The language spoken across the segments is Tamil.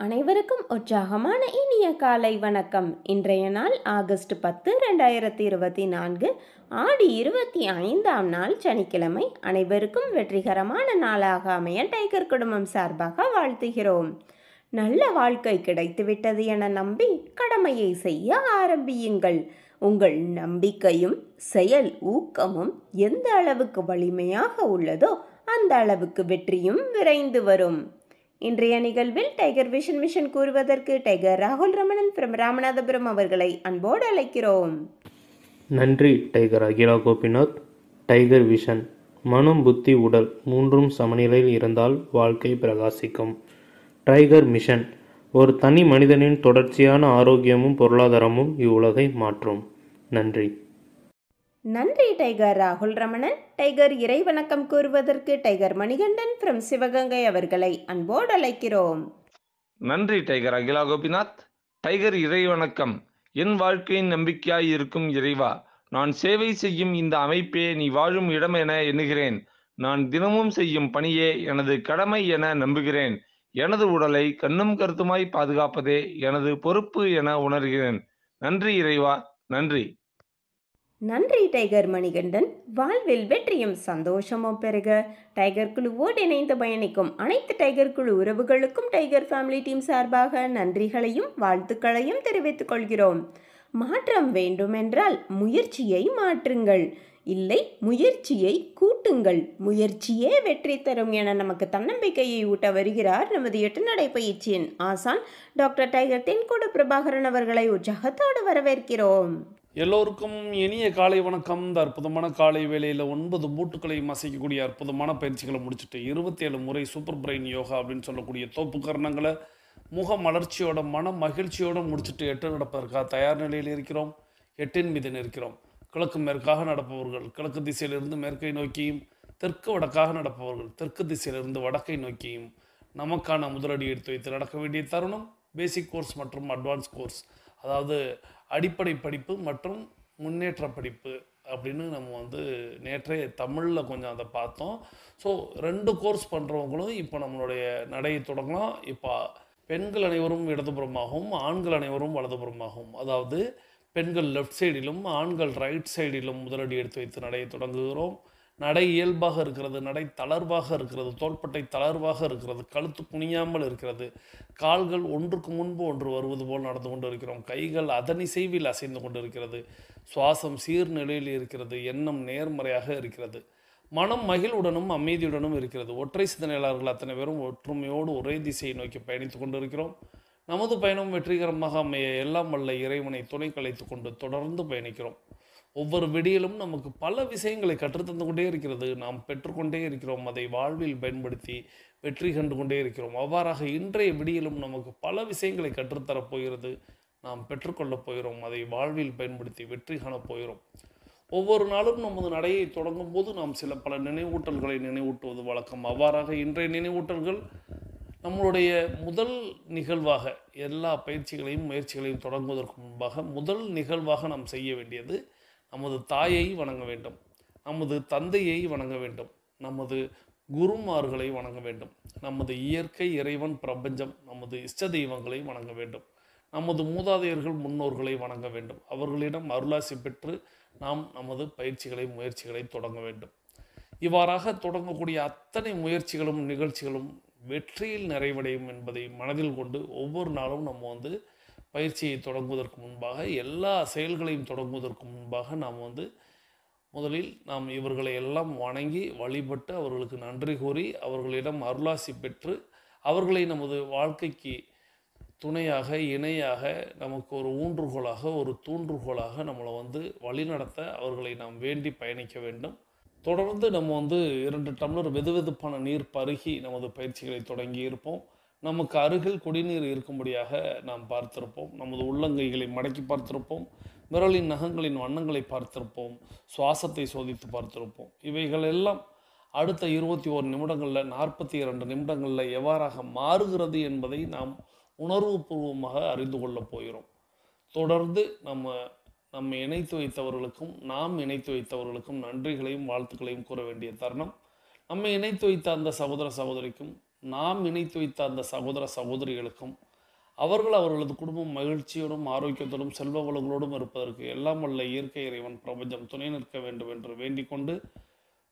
அனைவருக்கும் உற்சாகமான இனிய காலை வணக்கம். இன்றைய நாள் ஆகஸ்ட் 10, 2024, ஆடி 25ஆம் நாள் சனிக்கிழமை. அனைவருக்கும் வெற்றிகரமான நாளாக அமைய டைகர் குடும்பம் சார்பாக வாழ்த்துகிறோம். நல்ல வாழ்க்கை கிடைத்துவிட்டது என நம்பி கடமையை செய்ய ஆரம்பியுங்கள். உங்கள் நம்பிக்கையும் செயல் ஊக்கமும் எந்த அளவுக்கு வலிமையாக உள்ளதோ அந்த அளவுக்கு வெற்றியும் விரைந்து வரும். இன்றைய நிகழ்வில் டைகர் விஷன் மிஷன் கூறுவதற்கு டைகர் ராகுல் ரமணன் from ராமநாதபுரம் அவர்களை அன்போடு அழைக்கிறோம். நன்றி tiger Akila Gopinath. Tiger vision: மனம், புத்தி, உடல் மூன்றும் சமநிலையில் இருந்தால் வாழ்க்கை பிரகாசிக்கும். டைகர் மிஷன்: ஒரு தனி மனிதனின் தொடர்ச்சியான ஆரோக்கியமும் பொருளாதாரமும் இவ்வுலகை மாற்றும். நன்றி. நன்றி டைகர் ராகுல் ரமணன். டைகர் இறை வணக்கம் கூறுவதற்கு டைகர் மணிகண்டன் from சிவகங்கை அவர்களை அன்போடு அழைக்கிறோம். நன்றி டைகர் அகிலா கோபிநாத். டைகர் இறை வணக்கம். என் வாழ்க்கையின் நம்பிக்கையாய் இருக்கும் இறைவா, நான் சேவை செய்யும் இந்த அமைப்பே நீ வாழும் இடம் என எண்ணுகிறேன். நான் தினமும் செய்யும் பணியே எனது கடமை என நம்புகிறேன். எனது உடலை கண்ணும் கருத்துமாய் பாதுகாப்பதே எனது பொறுப்பு என உணர்கிறேன். நன்றி இறைவா, நன்றி. நன்றி டைகர் மணிகண்டன். வாழ்வில் வெற்றியும் சந்தோஷமும் பெருக டைகர் குழுவோடு இணைந்து பயணிக்கும் அனைத்து டைகர் குழு உறவுகளுக்கும் டைகர் ஃபேமிலி டீம் சார்பாக நன்றிகளையும் வாழ்த்துக்களையும் தெரிவித்துக் கொள்கிறோம். மாற்றம் வேண்டுமென்றால் முயற்சியை மாற்றுங்கள், இல்லை முயற்சியை கூட்டுங்கள். முயற்சியே வெற்றி தரும் என நமக்கு தன்னம்பிக்கையை ஊட்ட வருகிறார் நமது 8 நடை பயிற்சியின் ஆசான் டாக்டர் டைகர் தென்கோடு பிரபாகரன் அவர்களை உற்சாகத்தோடு வரவேற்கிறோம். எல்லோருக்கும் இனிய காலை வணக்கம். இந்த அற்புதமான காலை வேளையில் 9 மூட்டுக்களையும் அசைக்கக்கூடிய அற்புதமான பயிற்சிகளை முடிச்சுட்டு 27 முறை சூப்பர் பிரெயின் யோகா அப்படின்னு சொல்லக்கூடிய தோப்பு கரணங்களை முக மலர்ச்சியோட மன மகிழ்ச்சியோடு முடிச்சுட்டு 8 நடப்பதற்காக தயார் நிலையில் இருக்கிறோம். 8 மீது இருக்கிறோம். கிழக்கு மேற்காக நடப்பவர்கள் கிழக்கு திசையிலிருந்து மேற்கை நோக்கியும், தெற்கு வடக்காக நடப்பவர்கள் தெற்கு திசையிலிருந்து வடக்கை நோக்கியும் நமக்கான முதலடி எடுத்து வைத்து நடக்க வேண்டிய தருணம். பேசிக் கோர்ஸ் மற்றும் அட்வான்ஸ் கோர்ஸ், அதாவது அடிப்படை படிப்பு மற்றும் முன்னேற்ற படிப்பு அப்படின்னு நம்ம நேற்றே தமிழில் கொஞ்சம் அதை பார்த்தோம். ஸோ 2 கோர்ஸ் பண்ணுறவங்களும் இப்போ நம்மளுடைய நடையை தொடங்கலாம். இப்போ பெண்கள் அனைவரும் இடதுபுறமாகவும் ஆண்கள் அனைவரும் வலதுபுறமாகவும், அதாவது பெண்கள் லெஃப்ட் சைடிலும் ஆண்கள் ரைட் சைடிலும் முதலடி எடுத்து வைத்து நடையை தொடங்குகிறோம். நடை இயல்பாக இருக்கிறது, நடை தளர்வாக இருக்கிறது, தோள்பட்டை தளர்வாக இருக்கிறது, கழுத்து குனியாமல் இருக்கிறது, கால்கள் ஒன்றுக்கு முன்பு ஒன்று வருவது போல் நடந்து கொண்டு இருக்கிறோம், கைகள் அதனிசைவில் அசைந்து கொண்டு இருக்கிறது, சுவாசம் சீர்நிலையில் இருக்கிறது, எண்ணம் நேர்மறையாக இருக்கிறது, மனம் மகிழ்வுடனும் அமைதியுடனும் இருக்கிறது. ஒற்றை சிந்தனையாளர்கள் அத்தனை பேரும் ஒற்றுமையோடு ஒரே திசையை நோக்கி பயணித்து கொண்டு இருக்கிறோம். நமது பயணம் வெற்றிகரமாக அமைய எல்லாம் வல்ல இறைவனை துணை கலைத்து கொண்டு தொடர்ந்து பயணிக்கிறோம். ஒவ்வொரு விடியிலும் நமக்கு பல விஷயங்களை கற்றுத்தந்து கொண்டே இருக்கிறது. நாம் பெற்றுக்கொண்டே இருக்கிறோம். அதை வாழ்வில் பயன்படுத்தி வெற்றி கண்டு கொண்டே இருக்கிறோம். அவ்வாறாக இன்றைய விடியிலும் நமக்கு பல விஷயங்களை கற்றுத்தரப் போகிறது. நாம் பெற்றுக்கொள்ளப் போகிறோம். அதை வாழ்வில் பயன்படுத்தி வெற்றி காணப் போகிறோம். ஒவ்வொரு நாளும் நமது நடையை தொடங்கும் போது நாம் பல நினைவூட்டல்களை நினைவூட்டுவது வழக்கம். அவ்வாறாக இன்றைய நினைவூட்டல்கள் நம்மளுடைய முதல் நிகழ்வாக, எல்லா பயிற்சிகளையும் முயற்சிகளையும் தொடங்குவதற்கு முன்பாக முதல் நிகழ்வாக நாம் செய்ய வேண்டியது நமது தாயை வணங்க வேண்டும், நமது தந்தையை வணங்க வேண்டும், நமது குருமார்களை வணங்க வேண்டும், நமது இயற்கை இறைவன் பிரபஞ்சம் நமது இஷ்ட தெய்வங்களை வணங்க வேண்டும், நமது மூதாதையர்கள் முன்னோர்களை வணங்க வேண்டும். அவர்களிடம் அருளாசி பெற்று நாம் நமது பயிற்சிகளை முயற்சிகளை தொடங்க வேண்டும். இவ்வாறாக தொடங்கக்கூடிய அத்தனை முயற்சிகளும் நிகழ்ச்சிகளும் வெற்றியில் நிறைவடையும் என்பதை மனதில் கொண்டு ஒவ்வொரு நாளும் நம்ம பயிற்சியை தொடங்குவதற்கு முன்பாக, எல்லா செயல்களையும் தொடங்குவதற்கு முன்பாக நாம் முதலில் நாம் இவர்களை எல்லாம் வணங்கி வழிபட்டு அவர்களுக்கு நன்றி கூறி அவர்களிடம் அருளாசி பெற்று அவர்களை நமது வாழ்க்கைக்கு துணையாக இணையாக நமக்கு ஒரு ஊன்றுகோலாக ஒரு தூண்டுகோலாக நம்மளை வழிநடத்த அவர்களை நாம் வேண்டி பயணிக்க வேண்டும். தொடர்ந்து நம்ம 2 டம்ளர் வெதுவெதுப்பான நீர் பருகி நமது பயிற்சிகளை தொடங்கி இருப்போம். நமக்கு அருகில் குடிநீர் இருக்கும்படியாக நாம் பார்த்திருப்போம். நமது உள்ளங்கைகளை மடக்கி பார்த்திருப்போம். விரலின் நகங்களின் வண்ணங்களை பார்த்திருப்போம். சுவாசத்தை சோதித்து பார்த்திருப்போம். இவைகள் எல்லாம் அடுத்த 21 நிமிடங்களில் 42 நிமிடங்களில் எவ்வாறாக மாறுகிறது என்பதை நாம் உணர்வுபூர்வமாக அறிந்து கொள்ளப் போகிறோம். தொடர்ந்து நம்மை இணைத்து வைத்தவர்களுக்கும் நாம் இணைத்து வைத்தவர்களுக்கும் நன்றிகளையும் வாழ்த்துக்களையும் கூற வேண்டிய தருணம். நம்மை இணைத்து வைத்த அந்த சகோதர சகோதரிக்கும் நாம் இணைத்து வைத்த அந்த சகோதர சகோதரிகளுக்கும் அவர்கள் அவர்களது குடும்பம் மகிழ்ச்சியோடும் ஆரோக்கியத்தோடும் செல்வ வளங்களோடும் இருப்பதற்கு எல்லாம் வல்ல இயற்கை இறைவன் பிரபஞ்சம் துணை நிற்க வேண்டும் என்று வேண்டிக் கொண்டு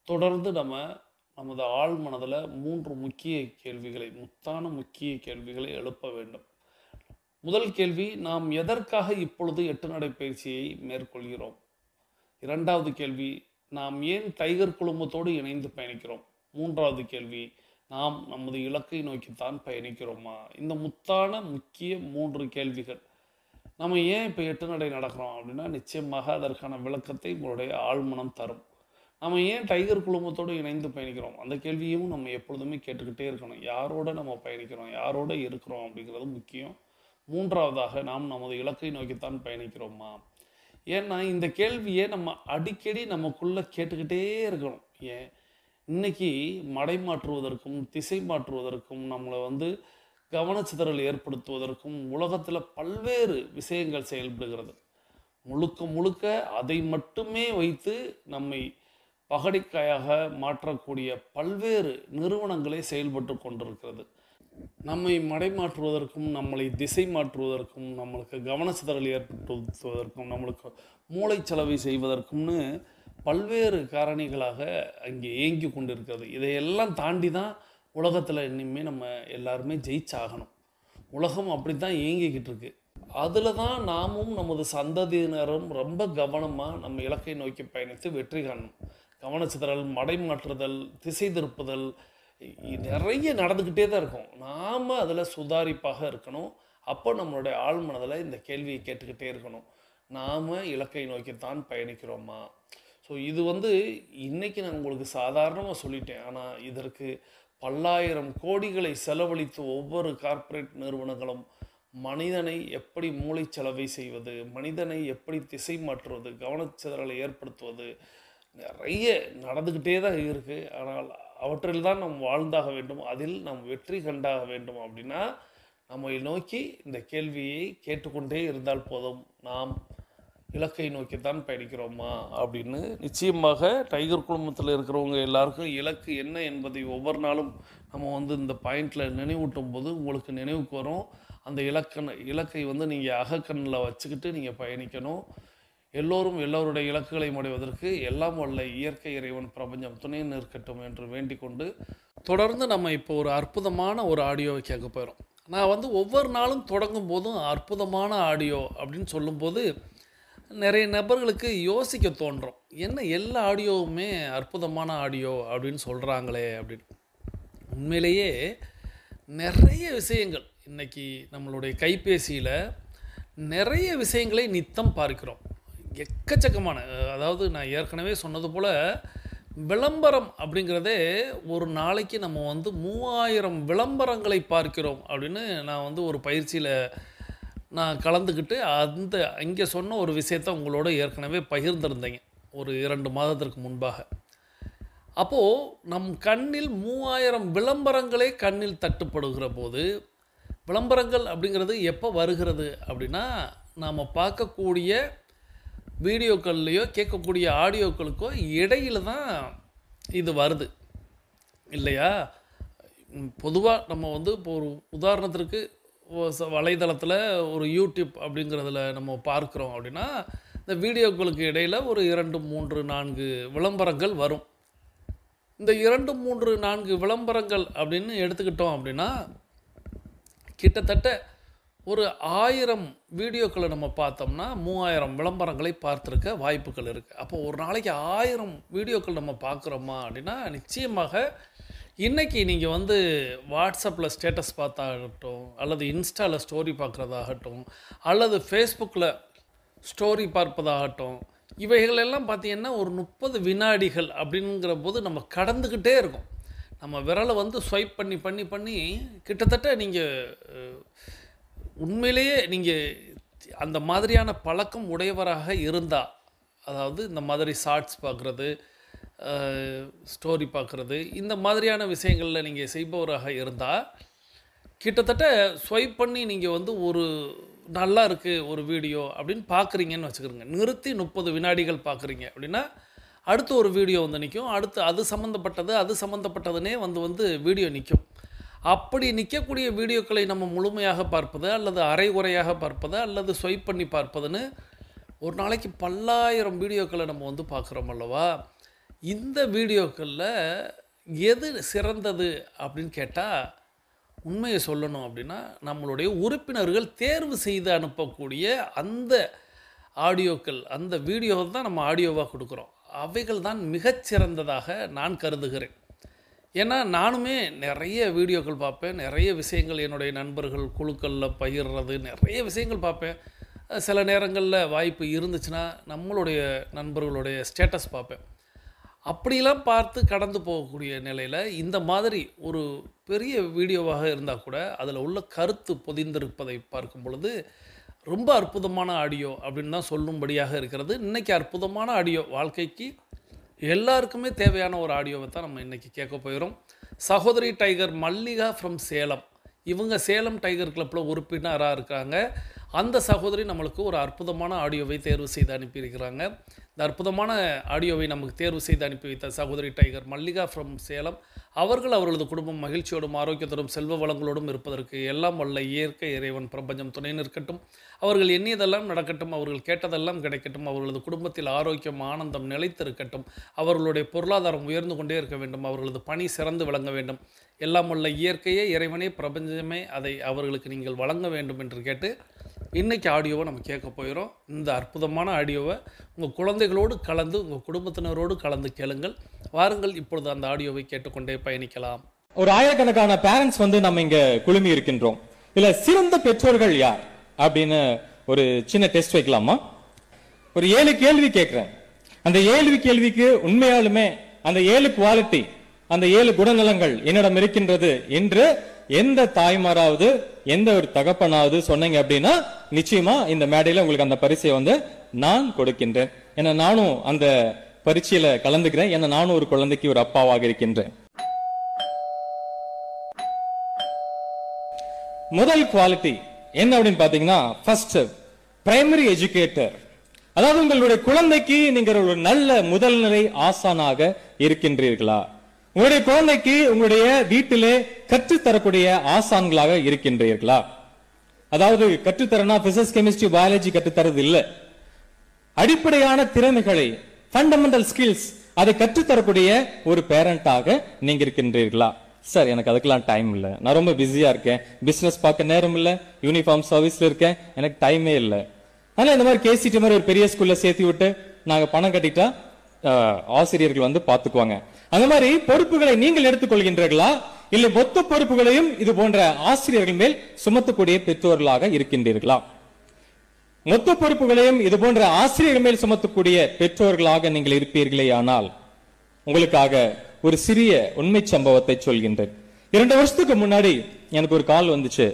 தொடர்ந்து நமது ஆழ் மனதில் 3 முக்கிய கேள்விகளை, முத்தான முக்கிய கேள்விகளை எழுப்ப வேண்டும். முதல் கேள்வி, நாம் எதற்காக இப்பொழுது 8 நடை பயிற்சியை மேற்கொள்கிறோம்? இரண்டாவது கேள்வி, நாம் ஏன் டைகர் குழுமத்தோடு இணைந்து பயணிக்கிறோம்? மூன்றாவது கேள்வி, நாம் நமது இலக்கை நோக்கித்தான் பயணிக்கிறோமா? இந்த முத்தான முக்கிய 3 கேள்விகள். நம்ம ஏன் இப்போ 8 நடை நடக்கிறோம் அப்படின்னா, நிச்சயமாக அதற்கான விளக்கத்தை உங்களுடைய ஆழ்மனம் தரும். நம்ம ஏன் டைகர் குழுமத்தோடு இணைந்து பயணிக்கிறோம்? அந்த கேள்வியும் நம்ம எப்பொழுதுமே கேட்டுக்கிட்டே இருக்கணும். யாரோட நம்ம பயணிக்கிறோம், யாரோட இருக்கிறோம் அப்படிங்கிறது முக்கியம். மூன்றாவதாக, நாம் நமது இலக்கை நோக்கித்தான் பயணிக்கிறோமா? ஏன்னா இந்த கேள்வியை நம்ம அடிக்கடி நமக்குள்ளே கேட்டுக்கிட்டே இருக்கணும். ஏன் இன்னைக்கு மடை மாற்றுவதற்கும் திசை மாற்றுவதற்கும் நம்மளை கவனச்சிதறல் ஏற்படுத்துவதற்கும் உலகத்தில் பல்வேறு விஷயங்கள் செயல்படுகிறது. முழுக்க முழுக்க அதை மட்டுமே வைத்து நம்மை பகடைக்காயாக மாற்றக்கூடிய பல்வேறு நிறுவனங்களே செயல்பட்டு கொண்டிருக்கிறது. நம்மை மடை மாற்றுவதற்கும் நம்மளை திசை மாற்றுவதற்கும் நம்மளுக்கு கவனச்சிதறல் ஏற்படுத்துவதற்கும் நம்மளுக்கு மூளைச்சலவை செய்வதற்கும்னு பல்வேறு காரணிகளாக அங்கே இயங்கி கொண்டிருக்கிறது. இதையெல்லாம் தாண்டி தான் உலகத்தில் இனிமேல் நம்ம எல்லாருமே ஜெயிச்சாகணும். உலகம் அப்படி தான் இயங்கிக்கிட்டு இருக்கு. அதில் தான் நாமும் நமது சந்ததியினரும் ரொம்ப கவனமாக நம்ம இலக்கை நோக்கி பயணித்து வெற்றி காணணும். கவனச்சிதறல், மடை மாற்றுதல், திசை திருப்புதல் நிறைய நடந்துக்கிட்டே தான் இருக்கும். நாம் அதில் சுதாரிப்பாக இருக்கணும். அப்போ நம்மளுடைய ஆழ்மனதில் இந்த கேள்வியை கேட்டுக்கிட்டே இருக்கணும். நாம் இலக்கை நோக்கித்தான் பயணிக்கிறோமா? ஸோ இது இன்றைக்கி நான் உங்களுக்கு சாதாரணமாக சொல்லிட்டேன். ஆனால் இதற்கு பல்லாயிரம் கோடிகளை செலவழித்து ஒவ்வொரு கார்ப்பரேட் நிறுவனங்களும் மனிதனை எப்படி மூளைச்சலவை செய்வது, மனிதனை எப்படி திசை மாற்றுவது, கவனச்சிதறலை ஏற்படுத்துவது நிறைய நடந்துக்கிட்டே தான் இருக்குது. ஆனால் அவற்றில் தான் நாம் வாழ்ந்தாக வேண்டும், அதில் நாம் வெற்றி கண்டாக வேண்டும். அப்படின்னா நம்மை நோக்கி இந்த கேள்வியை கேட்டுக்கொண்டே இருந்தால் போதும். நாம் இலக்கை நோக்கித்தான் பயணிக்கிறோமா அப்படின்னு. நிச்சயமாக டைகர் குழுமத்தில் இருக்கிறவங்க எல்லாருக்கும் இலக்கு என்ன என்பதை ஒவ்வொரு நாளும் நம்ம இந்த பாயிண்டில் நினைவூட்டும் போது உங்களுக்கு நினைவுக்கு வரும். அந்த இலக்கை நீங்கள் அகக்கண்ணில் வச்சுக்கிட்டு நீங்கள் பயணிக்கணும். எல்லோரும் எல்லோருடைய இலக்குகளை அடைவதற்கு எல்லாம் வல்ல இயற்கை இறைவன் பிரபஞ்சம் துணை நிற்கட்டும் என்று வேண்டிக் கொண்டு தொடர்ந்து நம்ம இப்போ ஒரு அற்புதமான ஒரு ஆடியோவை கேட்க போகிறோம். நான் ஒவ்வொரு நாளும் தொடங்கும் போதும் அற்புதமான ஆடியோ அப்படின்னு சொல்லும்போது நிறைய நபர்களுக்கு யோசிக்க தோன்றும், என்ன எல்லா ஆடியோவுமே அற்புதமான ஆடியோ அப்படின்னு சொல்கிறாங்களே அப்படின்னு. உண்மையிலேயே நிறைய விஷயங்கள் இன்றைக்கி நம்மளுடைய கைபேசியில் நிறைய விஷயங்களை நித்தம் பார்க்கிறோம். எக்கச்சக்கமான, அதாவது நான் ஏற்கனவே சொன்னது போல் விளம்பரம் அப்படிங்கிறதே ஒரு நாளைக்கு நம்ம 3000 விளம்பரங்களை பார்க்கிறோம் அப்படின்னு நான் ஒரு பயிற்சியில் நான் கலந்துக்கிட்டு அங்கே சொன்ன ஒரு விஷயத்தை உங்களோட ஏற்கனவே பகிர்ந்திருந்தேங்க ஒரு 2 மாதத்திற்கு முன்பாக. அப்போது நம் கண்ணில் 3000 விளம்பரங்களே கண்ணில் தட்டுப்படுகிற போது, விளம்பரங்கள் அப்படிங்கிறது எப்போ வருகிறது அப்படின்னா, நாம் பார்க்கக்கூடிய வீடியோக்கள்லையோ கேட்கக்கூடிய ஆடியோக்களுக்கோ இடையில் தான் இது வருது இல்லையா? பொதுவாக நம்ம இப்போ ஒரு உதாரணத்திற்கு வலைதளத்தில் ஒரு யூடியூப் அப்படிங்கிறதுல நம்ம பார்க்குறோம் அப்படின்னா, இந்த வீடியோக்களுக்கு இடையில் ஒரு 2, 3, 4 விளம்பரங்கள் வரும். இந்த 2, 3, 4 விளம்பரங்கள் அப்படின்னு எடுத்துக்கிட்டோம் அப்படின்னா, கிட்டத்தட்ட ஒரு 1000 வீடியோக்களை நம்ம பார்த்தோம்னா 3000 விளம்பரங்களை பார்த்துருக்க வாய்ப்புகள் இருக்குது. அப்போ ஒரு நாளைக்கு 1000 வீடியோக்கள் நம்ம பார்க்குறோமா அப்படின்னா, நிச்சயமாக இன்றைக்கி நீங்கள் வாட்ஸ்அப்பில் ஸ்டேட்டஸ் பார்த்தாகட்டும், அல்லது இன்ஸ்டாவில் ஸ்டோரி பார்க்குறதாகட்டும், அல்லது ஃபேஸ்புக்கில் ஸ்டோரி பார்ப்பதாகட்டும், இவைகளெல்லாம் பார்த்திங்கன்னா ஒரு 30 வினாடிகள் அப்படிங்கிற போது நம்ம கடந்துக்கிட்டே இருக்கோம். நம்ம விரலை ஸ்வைப் பண்ணி பண்ணி பண்ணி கிட்டத்தட்ட நீங்கள் உண்மையிலேயே நீங்கள் அந்த மாதிரியான பழக்கம் உடையவராக இருந்தால், அதாவது இந்த மாதிரி ஷார்ட்ஸ் பார்க்குறது, ஸ்டோரி பார்க்குறது, இந்த மாதிரியான விஷயங்களில் நீங்கள் செய்பவராக இருந்தால், கிட்டத்தட்ட ஸ்வைப் பண்ணி நீங்கள் ஒரு நல்லா இருக்குது ஒரு வீடியோ அப்படின்னு பார்க்குறீங்கன்னு வச்சுக்கிறோங்க. நிறுத்தி 30 வினாடிகள் பார்க்குறீங்க அப்படின்னா, அடுத்து ஒரு வீடியோ நிற்கும். அடுத்து அது சம்மந்தப்பட்டதுன்னே வீடியோ நிற்கும். அப்படி நிற்கக்கூடிய வீடியோக்களை நம்ம முழுமையாக பார்ப்பது அல்லது அரைகுறையாக பார்ப்பது அல்லது ஸ்வைப் பண்ணி பார்ப்பதுன்னு ஒரு நாளைக்கு பல்லாயிரம் வீடியோக்களை நம்ம வந்து பார்க்குறோம் அல்லவா. இந்த வீடியோக்களில் எது சிறந்தது அப்படின்னு கேட்டால், உண்மையை சொல்லணும் அப்படின்னா நம்மளுடைய உறுப்பினர்கள் தேர்வு செய்து அனுப்பக்கூடிய அந்த ஆடியோக்கள், அந்த வீடியோவை தான் நம்ம ஆடியோவாக கொடுக்குறோம். அவைகள் தான் மிகச்சிறந்ததாக நான் கருதுகிறேன். ஏன்னா நானுமே நிறைய வீடியோக்கள் பார்ப்பேன், நிறைய விஷயங்கள் என்னுடைய நண்பர்கள் குழுக்களில் பகிர்றது, நிறைய விஷயங்கள் பார்ப்பேன். சில நேரங்களில் வாய்ப்பு இருந்துச்சுன்னா நம்மளுடைய நண்பர்களுடைய ஸ்டேட்டஸ் பார்ப்பேன். அப்படிலாம் பார்த்து கடந்து போகக்கூடிய நிலையில் இந்த மாதிரி ஒரு பெரிய வீடியோவாக இருந்தால் கூட அதில் உள்ள கருத்து பொதிந்திருப்பதை பார்க்கும் பொழுது ரொம்ப அற்புதமான ஆடியோ அப்படின்னு தான் சொல்லும்படியாக இருக்கிறது. இன்றைக்கி அற்புதமான ஆடியோ, வாழ்க்கைக்கு எல்லாருக்குமே தேவையான ஒரு ஆடியோவை தான் நம்ம இன்றைக்கி கேட்க போயிடும். சகோதரி டைகர் மல்லிகா ஃப்ரம் சேலம், இவங்க சேலம் டைகர் கிளப்பில் உறுப்பினராக இருக்காங்க. அந்த சகோதரி நம்மளுக்கு ஒரு அற்புதமான ஆடியோவை தேர்வு செய்து அனுப்பியிருக்கிறாங்க. இந்த அற்புதமான ஆடியோவை நமக்கு தேர்வு செய்து அனுப்பி வைத்த சகோதரி டைகர் மல்லிகா ஃப்ரம் சேலம் அவர்கள் அவர்களது குடும்பம் மகிழ்ச்சியோடும் ஆரோக்கியத்தோடும் செல்வ வளங்களோடும் இருப்பதற்கு எல்லாம் வல்ல இயற்கை இறைவன் பிரபஞ்சம் துணை நிற்கட்டும். அவர்கள் எண்ணியதெல்லாம் நடக்கட்டும், அவர்கள் கேட்டதெல்லாம் கிடைக்கட்டும், அவர்களது குடும்பத்தில் ஆரோக்கியம் ஆனந்தம் நிலைத்திருக்கட்டும், அவர்களுடைய பொருளாதாரம் உயர்ந்து கொண்டே இருக்க வேண்டும், அவர்களது பணி சிறந்து விளங்க வேண்டும், எல்லாம் வல்ல இயற்கையே இறைவனே பிரபஞ்சமே அதை அவர்களுக்கு நீங்கள் வழங்க வேண்டும் என்று கேட்டு இன்றைக்கி ஆடியோவை நம்ம கேட்க போயிடும். இந்த அற்புதமான ஆடியோவை உங்கள் குழந்தைகளோடு கலந்து உங்கள் குடும்பத்தினரோடு கலந்து கேளுங்கள். வாருங்கள், இப்பொழுது அந்த ஆடியோவை கேட்டுக்கொண்டே பயணிக்கலாம். ஒரு ஆயிரக்கணக்கான பேரண்ட்ஸ் நம்ம இங்க குழுமி இருக்கின்றோம். இல்ல சிறந்த பெற்றோர்கள் யார் அப்படின்னு ஒரு சின்ன டெஸ்ட் வைக்கலாமா? ஒரு 7 கேள்வி கேட்கிறேன். அந்த 7 கேள்விக்கு உண்மையாலுமே அந்த 7 குவாலிட்டி, அந்த 7 குணநலங்கள் என்னிடம் இருக்கின்றது என்று எந்த தாய்மாராவது எந்த ஒரு தகப்பனாவது சொன்னீங்க அப்படின்னா நிச்சயமா இந்த மேடையில உங்களுக்கு அந்த பரிசை நான் கொடுக்கின்றேன். ஏன்னா நானும் அந்த பரீட்சையில கலந்துக்கிறேன். ஏன்னா நானும் ஒரு குழந்தைக்கு ஒரு அப்பாவாக இருக்கின்றேன். முதல் குவாலிட்டி என்ன அப்படின்னு பாத்தீங்கன்னா, ஃபர்ஸ்ட் பிரைமரி எஜுகேட்டர். அதாவது உங்களுடைய குழந்தைக்கு நீங்க ஒரு நல்ல முதல்நிலை ஆசானாக இருக்கின்றீர்களா? உங்களுடைய குழந்தைக்கு உங்களுடைய வீட்டிலே கற்றுத்தரக்கூடிய ஆசான்களாக இருக்கின்றீர்களா? அதாவது கற்றுத்தரனா பிசிக்ஸ் கெமிஸ்ட்ரி பயாலஜி கற்றுத்தரது இல்லை, அடிப்படையான திறமைகளை ஃபண்டமெண்டல் ஸ்கில்ஸ் அதை கற்றுத்தரக்கூடிய ஒரு பேரண்டாக நீங்க இருக்கின்றீர்களா? சார் எனக்கு அதுக்கெல்லாம் டைம் இல்லை, நான் ரொம்ப பிஸியா இருக்கேன், பிசினஸ் பார்க்க நேரம் இல்லை, யூனிஃபார்ம் சர்வீஸ்ல இருக்கேன், எனக்கு டைமே இல்லை. அதனால இந்த மாதிரி கேசிடி மாதிரி ஒரு பெரிய ஸ்கூல்ல சேர்த்து விட்டு நாங்க பணம் கட்டிட்டா ஆசிரியர்கள் பாத்துக்குவாங்க. அந்த மாதிரி பொறுப்புகளை நீங்கள் எடுத்துக்கொள்கின்றீர்களா? இல்லை மொத்த பொறுப்புகளையும் இது போன்ற ஆசிரியர்கள் மேல் சுமத்தக்கூடிய பெற்றோர்களாக இருக்கின்றீர்களா? மொத்த பொறுப்புகளையும் இது போன்ற ஆசிரியர்கள் மேல் சுமத்தக்கூடிய பெற்றோர்களாக நீங்கள் இருப்பீர்களே ஆனால் உங்களுக்காக ஒரு சிறிய உண்மை சம்பவத்தை சொல்கின்றேன். 2 வருஷத்துக்கு முன்னாடி எனக்கு ஒரு கால் வந்துச்சு.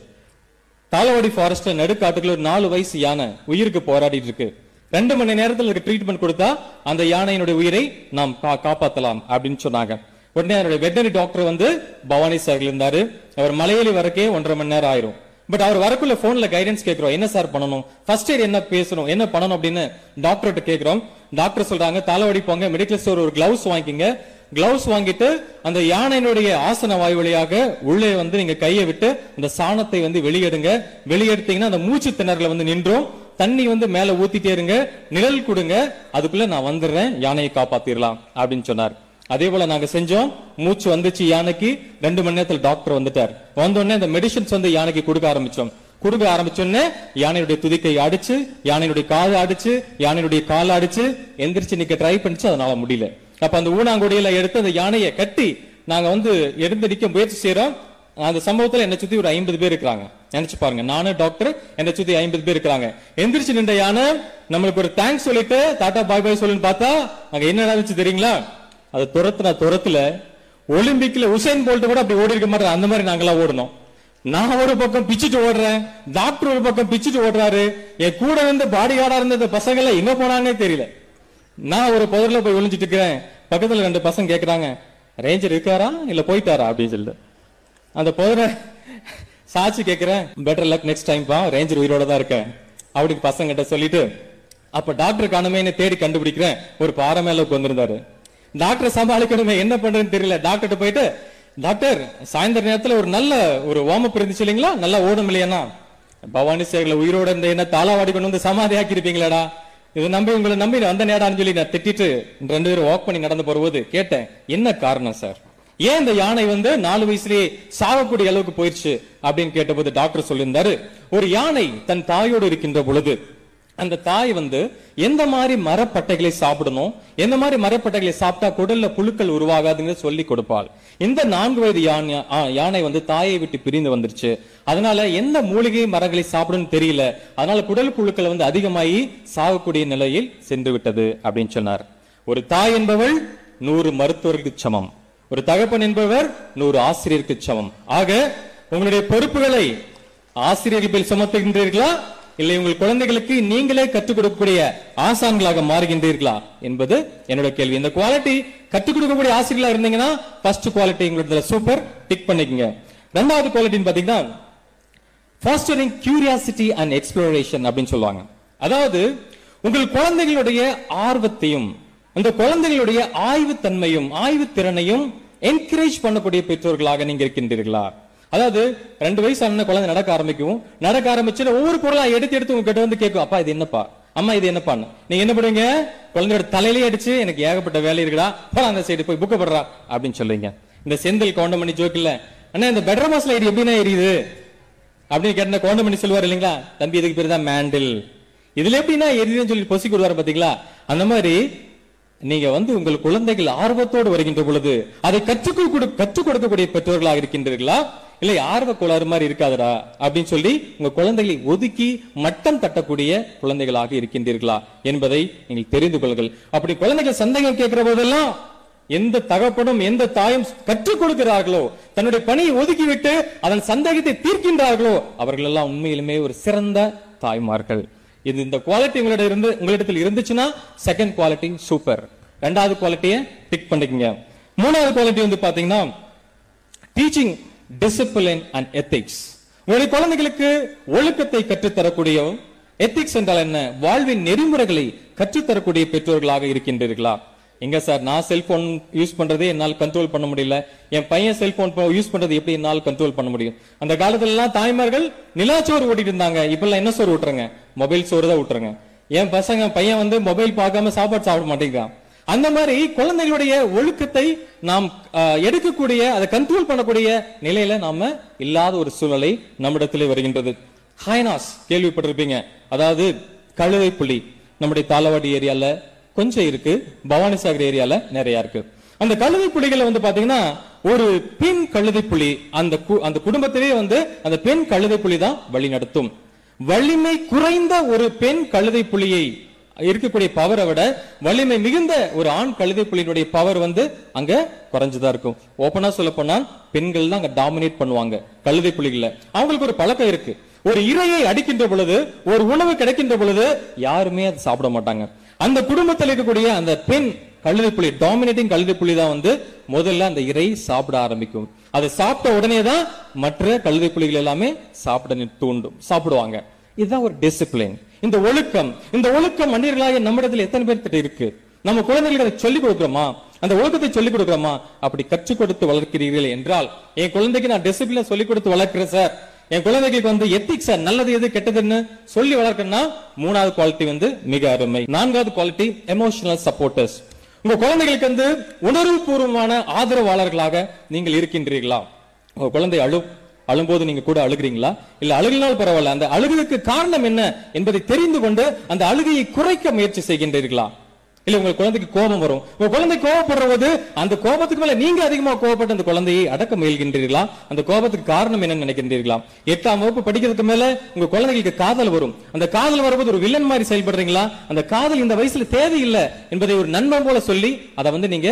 தாளவாடி ஃபாரஸ்ட்ல நடுக்காட்டுக்குள்ள ஒரு 4 வயசு யானை உயிருக்கு போராடிட்டு இருக்கு. 2 மணி நேரத்தில் ட்ரீட்மெண்ட் கொடுத்தா அந்த யானையினுடைய உயிரை நாம் காப்பாற்றலாம் அப்படின்னு சொன்னாங்க. உடனே அவருடைய வெட்டரி டாக்டர் பவானி சார் இருந்தாரு. அவர் மலையேறி வரக்கே 1.5 மணி நேரம் ஆயிரும். பட் அவர் வரக்குள்ள போன்ல கைடன்ஸ் கேட்கிறோம், என்ன சார் பண்ணணும், ஃபர்ஸ்ட் எய்ட் என்ன பேசணும், என்ன பண்ணணும் அப்படின்னு டாக்டர்கிட்ட கேட்கிறோம். டாக்டர் சொல்றாங்க, தாளவாடி போங்க, மெடிக்கல் ஸ்டோர் ஒரு கிளவுஸ் வாங்கிக்கங்க, கிளவுஸ் வாங்கிட்டு அந்த யானையினுடைய ஆசன வாயு வழியாக உள்ளே நீங்க கையை விட்டு அந்த சாணத்தை வெளியெடுங்க. வெளியெடுத்தீங்கன்னா அந்த மூச்சு திணறல நின்றோம். தண்ணி மேல ஊத்திட்டே இருங்க, நிழல் கொடுங்க, அதுக்குள்ள நான் வந்துடுறேன், யானையை காப்பாத்திரலாம் அப்படின்னு சொன்னார். அதே போல நாங்க செஞ்சோம். மூச்சு வந்துச்சு யானைக்கு. 2 மணி நேரத்தில் டாக்டர் வந்துட்டார். வந்தோடனே அந்த மெடிசன்ஸ் யானைக்கு கொடுக்க ஆரம்பிச்சோம். கொடுக்க ஆரம்பிச்சோடனே யானையுடைய துதிக்கை அடிச்சு, யானையுடைய காலை அடிச்சு, யானையுடைய காலை அடிச்சு எந்திரிச்சு நிக்க ட்ரை பண்ணிச்சு, அதனால முடியல. அப்ப அந்த ஊனாங்குடியில எடுத்து அந்த யானையை கட்டி நாங்க எடுத்து நிக்க முயற்சி செய்யறோம். அந்த சம்பவத்துல என்னை சுத்தி ஒரு 50 பேர் இருக்கிறாங்க. நினைச்சு பாருங்க, நானு டாக்டர், என்னை சுத்தி 50 பேர் இருக்கிறாங்க. எந்திரிச்சு நின்ற யானை நம்மளுக்கு ஒரு தேங்க்ஸ் சொல்லிட்டு டாடா பாய் பாய் சொல்லுன்னு பார்த்தா அங்க என்ன நடந்துச்சு தெரியுங்களா? அது துரத்துல ஒலிம்பிக்ல உசைன் போல்ட் கூட அப்படி ஓடி இருக்க மாட்டேன், அந்த மாதிரி நாங்கெல்லாம் ஓடணும். நான் ஒரு பக்கம் பிச்சுட்டு ஓடுறேன், டாக்டர் ஒரு பக்கம் பிச்சுட்டு ஓடுறாரு. என் கூட பாடி கார்டா இருந்த பசங்க எல்லாம் எங்க போனாங்கன்னே தெரியல. நான் ஒரு புதர்ல போய் ஒளிஞ்சிட்டு இருக்கிறேன். பக்கத்துல 2 பசங்க கேக்குறாங்க, ரேஞ்சர் இருக்காரா இல்ல போயிட்டாரா அப்படின்னு சொல்லிட்டு. அந்த புதரை சாட்சி கேட்கிறேன், பெட்டர் லக் நெக்ஸ்ட் டைம் பா, ரேஞ்சர் உயிரோட தான் இருக்கேன் அப்படி பசங்க கிட்ட சொல்லிட்டு, அப்ப டாக்டர் காணுமே தேடி கண்டுபிடிக்கிறேன். ஒரு பாறை மேல உட்கார்ந்திருந்தாரு. டாக்டர் சமாளிக்கணுமே, என்ன பண்றதுன்னு தெரியல. டாக்டர் போயிட்டு, டாக்டர் சாயந்தர நேரத்துல ஒரு நல்ல ஒரு வார்ம் அப் இருந்துச்சு இல்லைங்களா, நல்லா ஓடும் இல்லையா, பவானி சேகர்ல உயிரோட இருந்த என்ன தாளாவாடி கொண்டு வந்து சமாதி ஆக்கி இருப்பீங்களாடா, இது நம்பி உங்களை நம்பி வந்த நேடான்னு சொல்லி நான் திட்டிட்டு 2 பேரும் வாக் பண்ணி நடந்து போறது கேட்டேன். என்ன காரணம் சார், ஏன் இந்த யானை 4 வயசுலயே சாகக்கூடிய அளவுக்கு போயிடுச்சு அப்படின்னு கேட்டபோது டாக்டர் சொல்லியிருந்தாரு, ஒரு யானை தன் தாயோடு இருக்கின்ற பொழுது அந்த தாய் எந்த மாதிரி மரப்பட்டைகளை சாப்பிடணும், எந்த மாதிரி மரப்பட்டைகளை சாப்பிட்டா குடல்ல புழுக்கள் உருவாகாதுன்னு சொல்லி கொடுப்பாள். இந்த 4 வயது யானை தாயை விட்டு பிரிந்து வந்துருச்சு. அதனால எந்த மூலிகை மரங்களை சாப்பிடணும்னு தெரியல, அதனால குடல் புழுக்கள் அதிகமாகி சாகக்கூடிய நிலையில் சென்று விட்டது அப்படின்னு சொன்னார். ஒரு தாய் என்பவள் 100 மருத்துவர்களுக்கு சமம், ஒரு தகப்பன் என்பவர் 100 ஆசிரியருக்கு சமம். ஆக உங்களுடைய பொறுப்புகளை ஆசிரியர்கள் சுமத்துகின்றீர்களா, இல்லை உங்கள் குழந்தைகளுக்கு நீங்களே கற்றுக் கொடுக்கக்கூடிய ஆசான்களாக மாறுகின்றீர்களா என்பது என்னோட கேள்வி. இந்த குவாலிட்டி கற்றுக் கொடுக்கக்கூடிய ஆசிரியர்களா இருந்தீங்கன்னா ஃபர்ஸ்ட் குவாலிட்டி உங்களோட சூப்பர் டிக் பண்ணிக்கங்க. 2வது குவாலிட்டின்னு பாத்தீங்கன்னா fostering curiosity and exploration அப்படின்னு சொல்லுவாங்க. அதாவது உங்கள் குழந்தைகளுடைய ஆர்வத்தையும் அந்த குழந்தைகளுடைய ஆய்வு தன்மையும் ஆய்வு திறனையும் என்கரேஜ் பண்ணக்கூடிய பெற்றோர்களாக நீங்க இருக்கின்றீர்களா? அதாவது 2 வயசு ஆன குழந்தை நடக்க ஆரம்பிச்சு ஒவ்வொரு பொருளா எடுத்து உங்ககிட்ட கேட்கும், அப்பா இது என்னப்பா, அம்மா இது என்னப்பான்னு. நீங்க என்ன பண்ணுவீங்க, குழந்தையோட தலையிலே அடிச்சு எனக்கு ஏகப்பட்ட வேலை இருக்குடா, போல அந்த சைடு போய் புக்க படுறா அப்படின்னு சொல்லுவீங்க. இந்த செந்தில் கவுண்டமணி ஜோக் இல்ல, அண்ணா இந்த பெட்ரூம் லைட் எப்படின்னா எரியுது அப்படின்னு கேட்ட கவுண்டமணி சொல்லுவார் இல்லைங்களா, தம்பி இதுக்கு பேர் தான் மேண்டில், இதுல எப்படின்னா எரியுதுன்னு சொல்லி பொசி கொடுவாரு பாத்தீங்களா. அந்த மாதிரி நீங்க உங்கள் குழந்தைகள் ஆர்வத்தோடு வருகின்ற பொழுது அதை கற்றுக் கொடுக்கக்கூடிய பெற்றோர்களாக இருக்கின்றீர்களா, இல்லை ஆர்வ கோளாறு மாதிரி இருக்காதடா அப்படின்னு சொல்லி உங்க குழந்தைகளை ஒதுக்கி மட்டம் தட்டக்கூடிய குழந்தைகளாக இருக்கின்றீர்களா என்பதை நீங்கள் தெரிந்து கொள்ளுங்கள். அப்படி குழந்தைகள் சந்தேகம் கேட்கிற போதெல்லாம் எந்த தகப்பனும் எந்த தாயும் கற்றுக் கொடுக்கிறார்களோ, தன்னுடைய பணியை ஒதுக்கிவிட்டு அதன் சந்தேகத்தை தீர்க்கின்றார்களோ, அவர்கள் எல்லாம் உண்மையிலுமே ஒரு சிறந்த தாய்மார்கள். இந்த குவாலிட்டி உங்களிடத்தில் இருந்துச்சுன்னா செகண்ட் குவாலிட்டி சூப்பர். 2வது குவாலிட்டியை டிக் பண்ணிக்கங்க. 3வது குவாலிட்டி பாத்தீங்கன்னா டீச்சிங் டிசிப்ளின் அண்ட் எத்திக்ஸ். உங்களுடைய குழந்தைகளுக்கு ஒழுக்கத்தை கற்றுத்தரக்கூடிய, எத்திக்ஸ் என்றால் என்ன, வாழ்வின் நெறிமுறைகளை கற்றுத்தரக்கூடிய பெற்றோர்களாக இருக்கின்றீர்களா? எங்க சார், நான் செல்போன் யூஸ் பண்றதே என்னால் கண்ட்ரோல் பண்ண முடியல, என் பையன் செல்போன் யூஸ் பண்றது எப்படி என்னால் கண்ட்ரோல் பண்ண முடியும்? அந்த காலத்துல எல்லாம் தாய்மார்கள் நிலாச்சோறு ஓட்டிட்டு இருந்தாங்க, இப்ப எல்லாம் என்ன சோறு ஊட்டுறாங்க, மொபைல் சோறு தான் ஊட்டுறாங்க. என் பையன் மொபைல் பார்க்காம சாப்பாடு சாப்பிட மாட்டேங்கிறான். அந்த மாதிரி குழந்தைகளுடைய ஒழுக்கத்தை நாம் எடுக்கக்கூடிய, அதை கண்ட்ரோல் பண்ணக்கூடிய நிலையில நாம இல்லாத ஒரு சூழ்நிலை நம்மிடத்திலே வருகின்றது. ஹைனாஸ் கேள்விப்பட்டிருப்பீங்க, அதாவது கழுதை புலி நம்முடைய தாளவாடி ஏரியால கொஞ்சம் இருக்கு, பவானி சாகர் ஏரியால நிறைய இருக்கு. அந்த கழுதை புலிகளை பாத்தீங்கன்னா ஒரு பெண் கழுதை புலி அந்த குடும்பத்திலே அந்த பெண் கழுதை புலி தான் வழி நடத்தும். வலிமை குறைந்த ஒரு பெண் கழுதை புலியை இருக்கக்கூடிய பவரை விட வலிமை மிகுந்த ஒரு ஆண் கழுதை புலியினுடைய பவர் அங்க குறைஞ்சுதான் இருக்கும். ஓப்பனா சொல்ல போனா பெண்கள் தான் அங்க டாமினேட் பண்ணுவாங்க கழுதை புலிகளை. அவங்களுக்கு ஒரு பழக்கம் இருக்கு, ஒரு இரையை அடிக்கின்ற பொழுது, ஒரு உணவு கிடைக்கின்ற பொழுது யாருமே அதை சாப்பிட மாட்டாங்க. அந்த குடும்பத்தில் இருக்கக்கூடிய அந்த பெண் கழுதை புலி, டாமினேட்டிங் கழுதை புலி தான் முதல்ல அந்த இறை சாப்பிட ஆரம்பிக்கும். அதை சாப்பிட்ட உடனே தான் மற்ற கழுதை புலிகள் எல்லாமே சாப்பிடுவாங்க. இதுதான் ஒரு டிசிப்ளின். இந்த ஒழுக்கம் மனிதர்களாக நம்மிடத்தில் எத்தனை பேர் இருக்கு? நம்ம குழந்தைகளுக்கு அதை சொல்லிக் கொடுக்கிறோமா? அந்த ஒழுக்கத்தை சொல்லிக் கொடுக்கிறோமா? அப்படி கற்றுக் கொடுத்து வளர்க்கிறீர்கள் என்றால், என் குழந்தைக்கு நான் டிசிப்ளின் சொல்லிக் கொடுத்து வளர்க்கிறேன் சார், என் குழந்தைகளுக்கு எத்திக்ஸ் நல்லது எது கெட்டதுன்னு சொல்லி வளர்க்கணும்னா 3வது குவாலிட்டி மிக அருமை. 4வது குவாலிட்டி எமோஷனல் சப்போர்ட்டர்ஸ். உங்க குழந்தைகளுக்கு உணர்வு பூர்வமான ஆதரவாளர்களாக நீங்கள் இருக்கின்றீர்களா? உங்க குழந்தை அழும்போது நீங்க கூட அழுகிறீங்களா? இல்ல அழுகினால் பரவாயில்ல, அந்த அழுகுக்கு காரணம் என்ன என்பதை தெரிந்து கொண்டு அந்த அழுகையை குறைக்க முயற்சி செய்கின்றீர்களா? இல்ல உங்க குழந்தைக்கு கோபம் வரும், உங்க குழந்தை கோபப்படுறது, அந்த கோபத்துக்கு மேல நீங்க அதிகமா கோபப்பட்டு அந்த குழந்தையை அடக்க முயல்கின்றீர்களா? அந்த கோபத்துக்கு காரணம் என்னன்னு நினைக்கின்றீர்களா? 8ஆம் வகுப்பு படிக்கிறதுக்கு மேல உங்க குழந்தைகளுக்கு காதல் வரும், அந்த காதல் வரும்போது ஒரு வில்லன் மாதிரி செயல்படுறீங்களா? அந்த காதல் இந்த வயசுல தேவையில்லை என்பதை ஒரு நண்பன் போல சொல்லி அதை நீங்க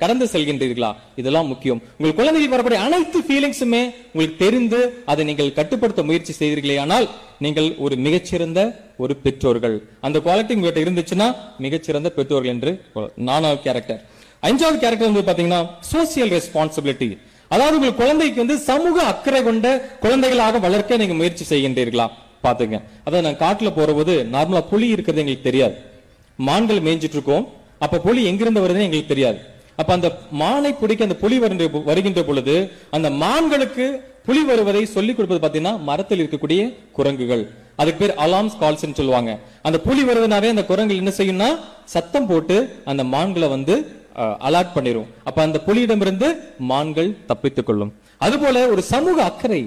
கடந்து செல்கின்றீர்களா? இதெல்லாம் முக்கியம். உங்கள் குழந்தைகளுக்கு வரக்கூடிய அனைத்து ஃபீலிங்ஸுமே உங்களுக்கு தெரிந்து அதை நீங்கள் கட்டுப்படுத்த முயற்சி செய்தீர்களே ஆனால் நீங்கள் ஒரு மிகச்சிறந்த ஒரு பெற்றோர்கள். அந்த குவாலிட்டி உங்ககிட்ட இருந்துச்சுன்னா மிகச்சிறந்த பெற்றோர்கள் என்று 4வது கேரக்டர். 5வது கேரக்டர் பாத்தீங்கன்னா சோசியல் ரெஸ்பான்சிபிலிட்டி. அதாவது உங்கள் குழந்தைக்கு சமூக அக்கறை கொண்ட குழந்தைகளாக வளர்க்க நீங்க முயற்சி செய்கின்றீர்களா? பாத்துங்க. அதாவது நான் காட்டுல போறபோது நார்மலா புலி இருக்கிறது எங்களுக்கு தெரியாது, மான்கள் மேய்ஞ்சிட்டு இருக்கோம். அப்ப புலி எங்கிருந்து வருதுன்னு எங்களுக்கு தெரியாது. அப்ப அந்த மானை பிடிக்க அந்த புலி வருகின்ற பொழுது அந்த மான்களுக்கு புலி வருவதை சொல்லிக் கொடுப்பது பாத்தீங்கன்னா மரத்தில் இருக்கக்கூடிய குரங்குகள். அதுக்கு பேர் அலார்ம்ஸ் கால்ஸ் சொல்லுவாங்க. அந்த புலி வருதுனாவே அந்த குரங்குகள் என்ன செய்யும்னா சத்தம் போட்டு அந்த மான்களை அலர்ட் பண்ணிரும். அப்ப அந்த புலியிடமிருந்து மான்கள் தப்பித்துக் கொள்ளும். அதுபோல ஒரு சமூக அக்கறை,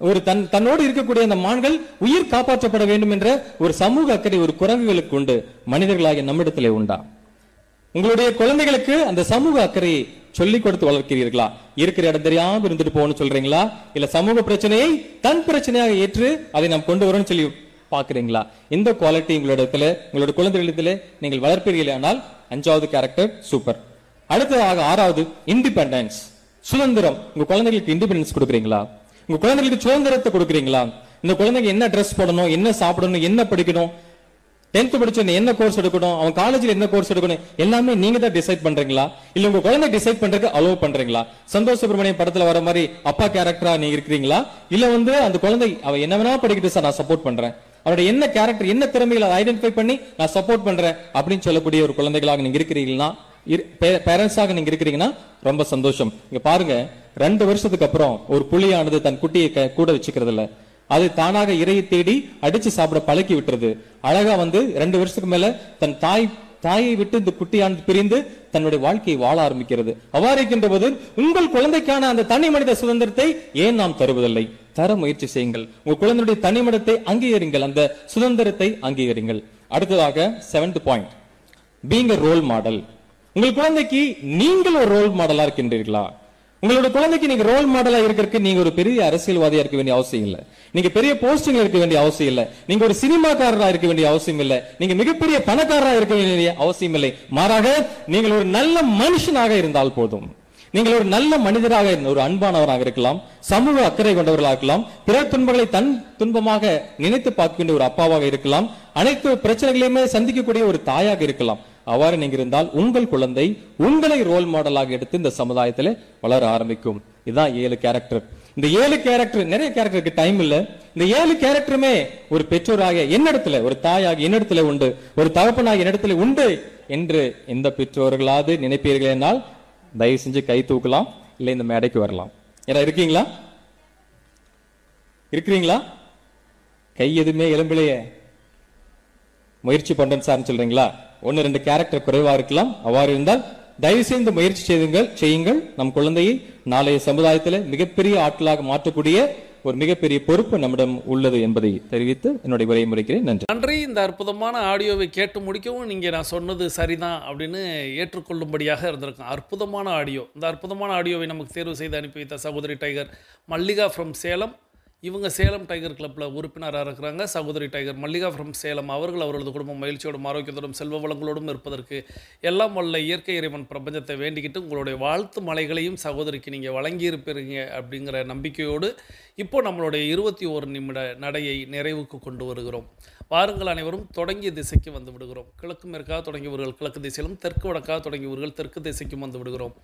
ஒரு தன்னோடு இருக்கக்கூடிய அந்த மான்கள் உயிர் காப்பாற்றப்பட வேண்டும் என்ற ஒரு சமூக அக்கறை ஒரு குரங்குகளுக்கு உண்டு. மனிதர்களாகிய நம்மிடத்திலே உண்டா? உங்களுடைய குழந்தைகளுக்கு அந்த சமூக அக்கறையை சொல்லிக் கொடுத்து வளர்க்கிறீர்களா? இருக்கிற இடம் தெரியாம இருந்துட்டு போகணும்னு சொல்றீங்களா? இல்ல சமூக பிரச்சனையை தன் பிரச்சனையாக ஏற்று அதை நாம் கொண்டு வரணும்னு சொல்லி பாக்குறீங்களா? இந்த குவாலிட்டி உங்களோட குழந்தைகளிடத்துல நீங்கள் வளர்ப்பீர்கள். ஆனால் 5வது கேரக்டர் சூப்பர். அடுத்ததாக 6வது இண்டிபெண்டன்ஸ், சுதந்திரம். உங்க குழந்தைகளுக்கு இண்டிபெண்டன்ஸ் கொடுக்குறீங்களா? உங்க குழந்தைகளுக்கு சுதந்திரத்தை கொடுக்குறீங்களா? இந்த குழந்தைங்க என்ன ட்ரெஸ் போடணும், என்ன சாப்பிடணும், என்ன படிக்கணும், 10th படிச்ச என்ன கோர்ஸ் எடுக்கணும், அவன் காலேஜ்ல என்ன கோர்ஸ் எடுக்கணும், எல்லாமே நீங்க தான் டிசைட் பண்றீங்களா? இல்ல உங்க குழந்தை டிசைட் பண்றதுக்கு அலோவ் பண்றீங்களா? சந்தோஷ் சுப்ரமணியம் படத்துல வர மாதிரி அப்பா கேரக்டரா நீங்க இருக்கிறீங்களா? இல்ல அந்த குழந்தை அவ என்ன வேணா படிக்கிட்டு சார் நான் சப்போர்ட் பண்றேன், அவருடைய என்ன கேரக்டர் என்ன திறமைகளை ஐடென்டிஃபை பண்ணி நான் சப்போர்ட் பண்றேன் அப்படின்னு சொல்லக்கூடிய ஒரு குழந்தைகளாக நீங்க இருக்கிறீங்களா? பேரண்ட்ஸாக நீங்க இருக்கிறீங்கன்னா ரொம்ப சந்தோஷம். இங்க பாருங்க, 2 வருஷத்துக்கு அப்புறம் ஒரு புலியானது தன் குட்டியை கூட வச்சுக்கிறது இல்ல, அது தானாக இறையை தேடி அடிச்சு சாப்பிட பழக்கி விட்டுறது. அழகா 2 வருஷத்துக்கு மேல தன் தாயை விட்டு இந்த குட்டியானது பிரிந்து தன்னுடைய வாழ்க்கையை வாழ ஆரம்பிக்கிறது. அவ்வாறு இருக்கின்ற போது உங்கள் குழந்தைக்கான அந்த தனி மனித சுதந்திரத்தை ஏன் நாம் தருவதில்லை? தர முயற்சி செய்யுங்கள். உங்கள் குழந்தையுடைய தனி மனிதத்தை அங்கீகரிங்கள், அந்த சுதந்திரத்தை அங்கீகரிங்கள். அடுத்ததாக 7th point, being a role model. உங்கள் குழந்தைக்கு நீங்கள் ஒரு ரோல் மாடலா இருக்கின்றீர்களா? உங்களோட குழந்தைக்கு நீங்க ரோல் மாடலா இருக்கிறதுக்கு நீங்க ஒரு பெரிய அரசியல்வாதியா இருக்க வேண்டிய அவசியம் இல்ல, நீங்க பெரிய போஸ்டிங் இருக்க வேண்டிய அவசியம் இல்ல, நீங்க ஒரு சினிமாக்காரரா இருக்க வேண்டிய அவசியம் இல்ல, நீங்க மிகப்பெரிய பணக்காரரா இருக்க வேண்டிய அவசியம் இல்லை. மாறாக நீங்கள் ஒரு நல்ல மனுஷனாக இருந்தால் போதும். நீங்கள் ஒரு நல்ல மனிதராக ஒரு அன்பானவராக இருக்கலாம், சமூக அக்கறை கொண்டவர்களாக இருக்கலாம், பிறர் துன்பங்களை தன் துன்பமாக நினைத்து பார்க்கின்ற ஒரு அப்பாவாக இருக்கலாம், அனைத்து பிரச்சனைகளையுமே சந்திக்கக்கூடிய ஒரு தாயாக இருக்கலாம். அவ்வாறு நீங்க இருந்தால் உங்கள் குழந்தை உங்களை ரோல் மாடலாக எடுத்து இந்த சமுதாயத்தில் வளர ஆரம்பிக்கும். இதுதான் 7 கேரக்டர். இந்த 7 கேரக்டர், நிறைய கேரக்டருக்கு டைம் இல்ல, இந்த 7 கேரக்டருமே ஒரு பெற்றோராக என்னிடத்துல, ஒரு தாயாக என்னிடத்துல உண்டு, ஒரு தகப்பனாக என்னிடத்துல உண்டு என்று எந்த பெற்றோர்களாவது நினைப்பீர்கள் என்றால் தயவு செஞ்சு கை தூக்கலாம், இல்ல இந்த மேடைக்கு வரலாம். ஏன்னா இருக்கீங்களா? இருக்கிறீங்களா? கை எதுவுமே எலும்பிலையே. முயற்சி பண்றேன்னு சார் சொல்றீங்களா? 1-2 கேரக்டர் குறைவா இருக்கலாம். அவ்வாறு இருந்தால் தயவு செய்து முயற்சி செய்யுங்கள். நம் குழந்தையை நாளைய சமுதாயத்தில் மிகப்பெரிய ஆட்களாக மாற்றக்கூடிய ஒரு மிகப்பெரிய பொறுப்பு நம்மிடம் உள்ளது என்பதை தெரிவித்து என்னுடைய உரையை முடிக்கிறேன். நன்றி. இந்த அற்புதமான ஆடியோவை கேட்டு முடிக்கவும் நீங்கள் நான் சொன்னது சரிதான் அப்படின்னு ஏற்றுக்கொள்ளும்படியாக இருந்திருக்கும். அற்புதமான ஆடியோ. இந்த அற்புதமான ஆடியோவை நமக்கு தேர்வு செய்து அனுப்பி வைத்த சகோதரி டைகர் மல்லிகா ஃப்ரம் சேலம். இவங்க சேலம் டைகர் கிளப்பில் உறுப்பினராக இருக்கிறாங்க. சகோதரி டைகர் மல்லிகா ஃப்ரம் சேலம் அவர்கள் அவர்களது குடும்பம் மகிழ்ச்சியோடும் ஆரோக்கியத்தோடும் செல்வ வளங்களோடும் இருப்பதற்கு எல்லாம் வல்ல இயற்கை இறைவன் பிரபஞ்சத்தை வேண்டிக்கிட்டு உங்களுடைய வாழ்த்து மலைகளையும் சகோதரிக்கு நீங்கள் வழங்கியிருப்பீங்க அப்படிங்கிற நம்பிக்கையோடு இப்போ நம்மளுடைய 21 நிமிட நடையை நிறைவுக்கு கொண்டு வருகிறோம். வாருங்கள் அனைவரும் தொடங்கிய திசைக்கு வந்து விடுகிறோம். கிழக்கு மேற்காக தொடங்கியவர்கள் கிழக்கு திசையிலும், தெற்கு வடக்காக தொடங்கியவர்கள் தெற்கு திசைக்கும் வந்து விடுகிறோம்.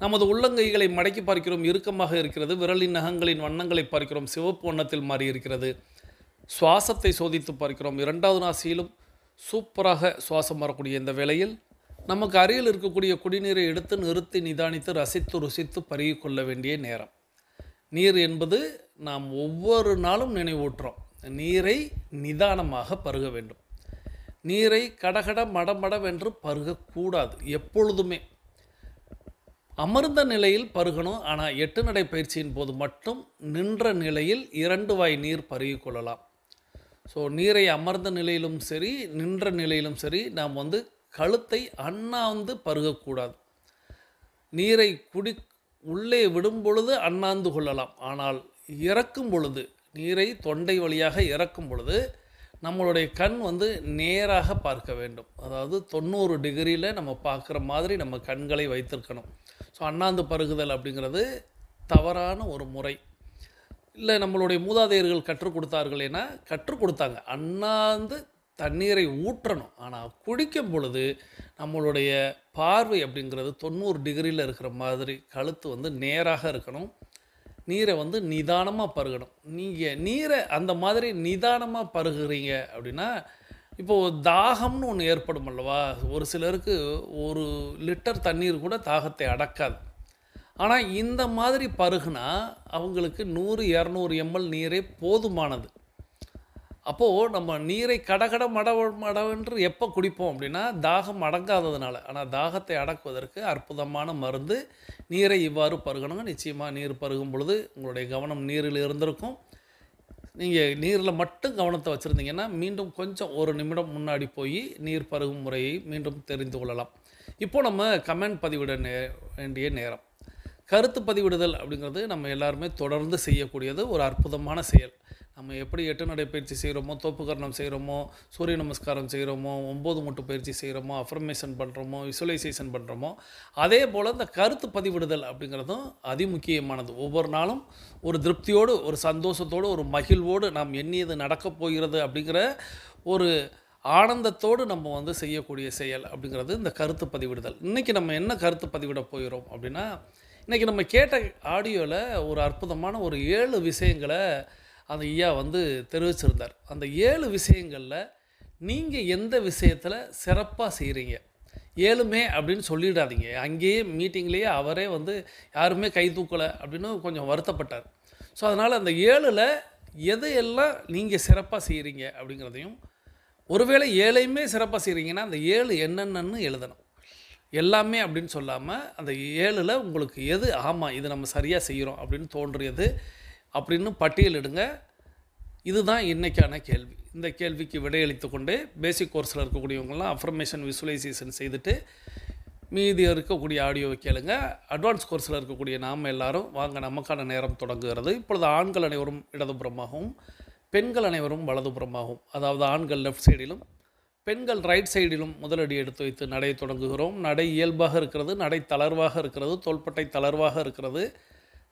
நமது உள்ளங்கைகளை மடக்கி பார்க்கிறோம், இறுக்கமாக இருக்கிறது. விரலின் நகங்களின் வண்ணங்களை பார்க்கிறோம், சிவப்பு வண்ணத்தில் மாறி இருக்கிறது. சுவாசத்தை சோதித்து பார்க்கிறோம். 2வது நாசியிலும் சூப்பராக சுவாசம் வரக்கூடிய இந்த வேளையில் நமக்கு அருகில் இருக்கக்கூடிய குடிநீரை எடுத்து நிறுத்தி நிதானித்து ரசித்து ருசித்து பருகி கொள்ள வேண்டிய நேரம். நீர் என்பது நாம் ஒவ்வொரு நாளும் நினைவூட்டுறோம். நீரை நிதானமாக பருக வேண்டும். நீரை கடகட மடமடவென்று பருகக்கூடாது. எப்பொழுதுமே அமர்ந்த நிலையில் பருகணும். ஆனால் 8 நடை பயிற்சியின் போது மட்டும் நின்ற நிலையில் 2 வாய் நீர் பருகி கொள்ளலாம். ஸோ நீரை அமர்ந்த நிலையிலும் சரி நின்ற நிலையிலும் சரி நாம் கழுத்தை அண்ணாந்து பருகக்கூடாது. நீரை உள்ளே விடும் பொழுது அண்ணாந்து கொள்ளலாம். ஆனால் இறக்கும் பொழுது, நீரை தொண்டை வழியாக இறக்கும் பொழுது நம்மளுடைய கண் நேராக பார்க்க வேண்டும். அதாவது 90 டிகிரியில் நம்ம பார்க்குற மாதிரி நம்ம கண்களை வைத்திருக்கணும். ஸோ அண்ணாந்து பருகுதல் அப்படிங்கிறது தவறான ஒரு முறை. இல்லை நம்மளுடைய மூதாதையர்கள் கற்றுக் கொடுத்தாங்க. அண்ணாந்து தண்ணீரை ஊற்றணும். ஆனால் குடிக்கும் பொழுது நம்மளுடைய பார்வை அப்படிங்கிறது 90 டிகிரியில் இருக்கிற மாதிரி கழுத்து நேராக இருக்கணும். நீரை நிதானமாக பருகணும். நீங்கள் நீரை அந்த மாதிரி நிதானமாக பருகுறீங்க அப்படின்னா இப்போது தாகம்னு ஒன்று ஏற்படும் அல்லவா? ஒரு சிலருக்கு 1 லிட்டர் தண்ணீர் கூட தாகத்தை அடக்காது. ஆனால் இந்த மாதிரி பருகுனா அவங்களுக்கு 100, 200 ml நீரே போதுமானது. அப்போது நம்ம நீரை கடகட மடவென்று எப்போ குடிப்போம் அப்படின்னா தாகம் அடங்காததுனால. ஆனால் தாகத்தை அடக்குவதற்கு அற்புதமான மருந்து நீரை இவ்வாறு பருகணுங்க. நிச்சயமாக நீர் பருகும் பொழுது உங்களுடைய கவனம் நீரில் இருந்திருக்கும். நீங்கள் நீரில் மட்டும் கவனத்தை வச்சுருந்தீங்கன்னா மீண்டும் கொஞ்சம் 1 நிமிடம் முன்னாடி போய் நீர் பருகும் முறையை மீண்டும் தெரிந்து கொள்ளலாம். இப்போது நம்ம கமெண்ட் பதிவிட வேண்டிய நேரம். கருத்து பதிவிடுதல் அப்படிங்கிறது நம்ம எல்லாருமே தொடர்ந்து செய்யக்கூடியது ஒரு அற்புதமான செயல். நம்ம எப்படி 8 நடைப்பயிற்சி செய்கிறோமோ, தோப்புக்கரணம் செய்கிறோமோ, சூரிய நமஸ்காரம் செய்கிறோமோ, 9 மூட்டு பயிற்சி செய்கிறோமோ, அஃபர்மேஷன் பண்ணுறோமோ, விசுவலைசேஷன் பண்ணுறோமோ, அதே போல் இந்த கருத்து பதிவிடுதல் அப்படிங்கிறதும் அதிமுக்கியமானது. ஒவ்வொரு நாளும் ஒரு திருப்தியோடு, ஒரு சந்தோஷத்தோடு, ஒரு மகிழ்வோடு நாம் எண்ணியது நடக்கப் போகிறது அப்படிங்கிற ஒரு ஆனந்தத்தோடு நம்ம செய்யக்கூடிய செயல் அப்படிங்கிறது இந்த கருத்து பதிவிடுதல். இன்றைக்கி நம்ம என்ன கருத்து பதிவிட போகிறோம் அப்படின்னா, இன்றைக்கி நம்ம கேட்ட ஆடியோவில் ஒரு அற்புதமான ஒரு 7 விஷயங்களை அந்த ஐயா தெரிவிச்சிருந்தார். அந்த 7 விஷயங்களில் நீங்கள் எந்த விஷயத்தில் சிறப்பாக செய்கிறீங்க? 7மே அப்படின்னு சொல்லிடாதீங்க. அங்கேயே மீட்டிங்லேயே அவரே யாருமே கை தூக்கலை அப்படின்னு கொஞ்சம் வருத்தப்பட்டார். ஸோ அதனால் அந்த 7ல் எதையெல்லாம் நீங்கள் சிறப்பாக செய்கிறீங்க அப்படிங்கிறதையும், ஒருவேளை 7ஐயுமே சிறப்பாக செய்கிறீங்கன்னா அந்த 7 என்னென்னு எழுதணும். எல்லாமே அப்படின்னு சொல்லாமல் அந்த 7ல் உங்களுக்கு எது ஆமாம் இது நம்ம சரியாக செய்கிறோம் அப்படின்னு தோன்றியது அப்படின்னு பட்டியலிடுங்க. இதுதான் இன்றைக்கான கேள்வி. இந்த கேள்விக்கு விடையளித்து கொண்டே பேசிக் கோர்ஸில் இருக்கக்கூடியவங்களாம் அஃபர்மேஷன் விசுவலைசேஷன் செய்துட்டு மீதி இருக்கக்கூடிய ஆடியோவை கேளுங்க. அட்வான்ஸ் கோர்ஸில் இருக்கக்கூடிய நாம் எல்லாரும் வாங்க, நமக்கான நேரம் தொடங்குகிறது. இப்பொழுது ஆண்கள் அனைவரும் இடதுபுறமாகவும் பெண்கள் அனைவரும் வலதுபுறமாகவும், அதாவது ஆண்கள் லெஃப்ட் சைடிலும் பெண்கள் ரைட் சைடிலும் முதலடி எடுத்து வைத்து நடையை தொடங்குகிறோம். நடை இயல்பாக இருக்கிறது, நடை தளர்வாக இருக்கிறது, தோள்பட்டை தளர்வாக இருக்கிறது,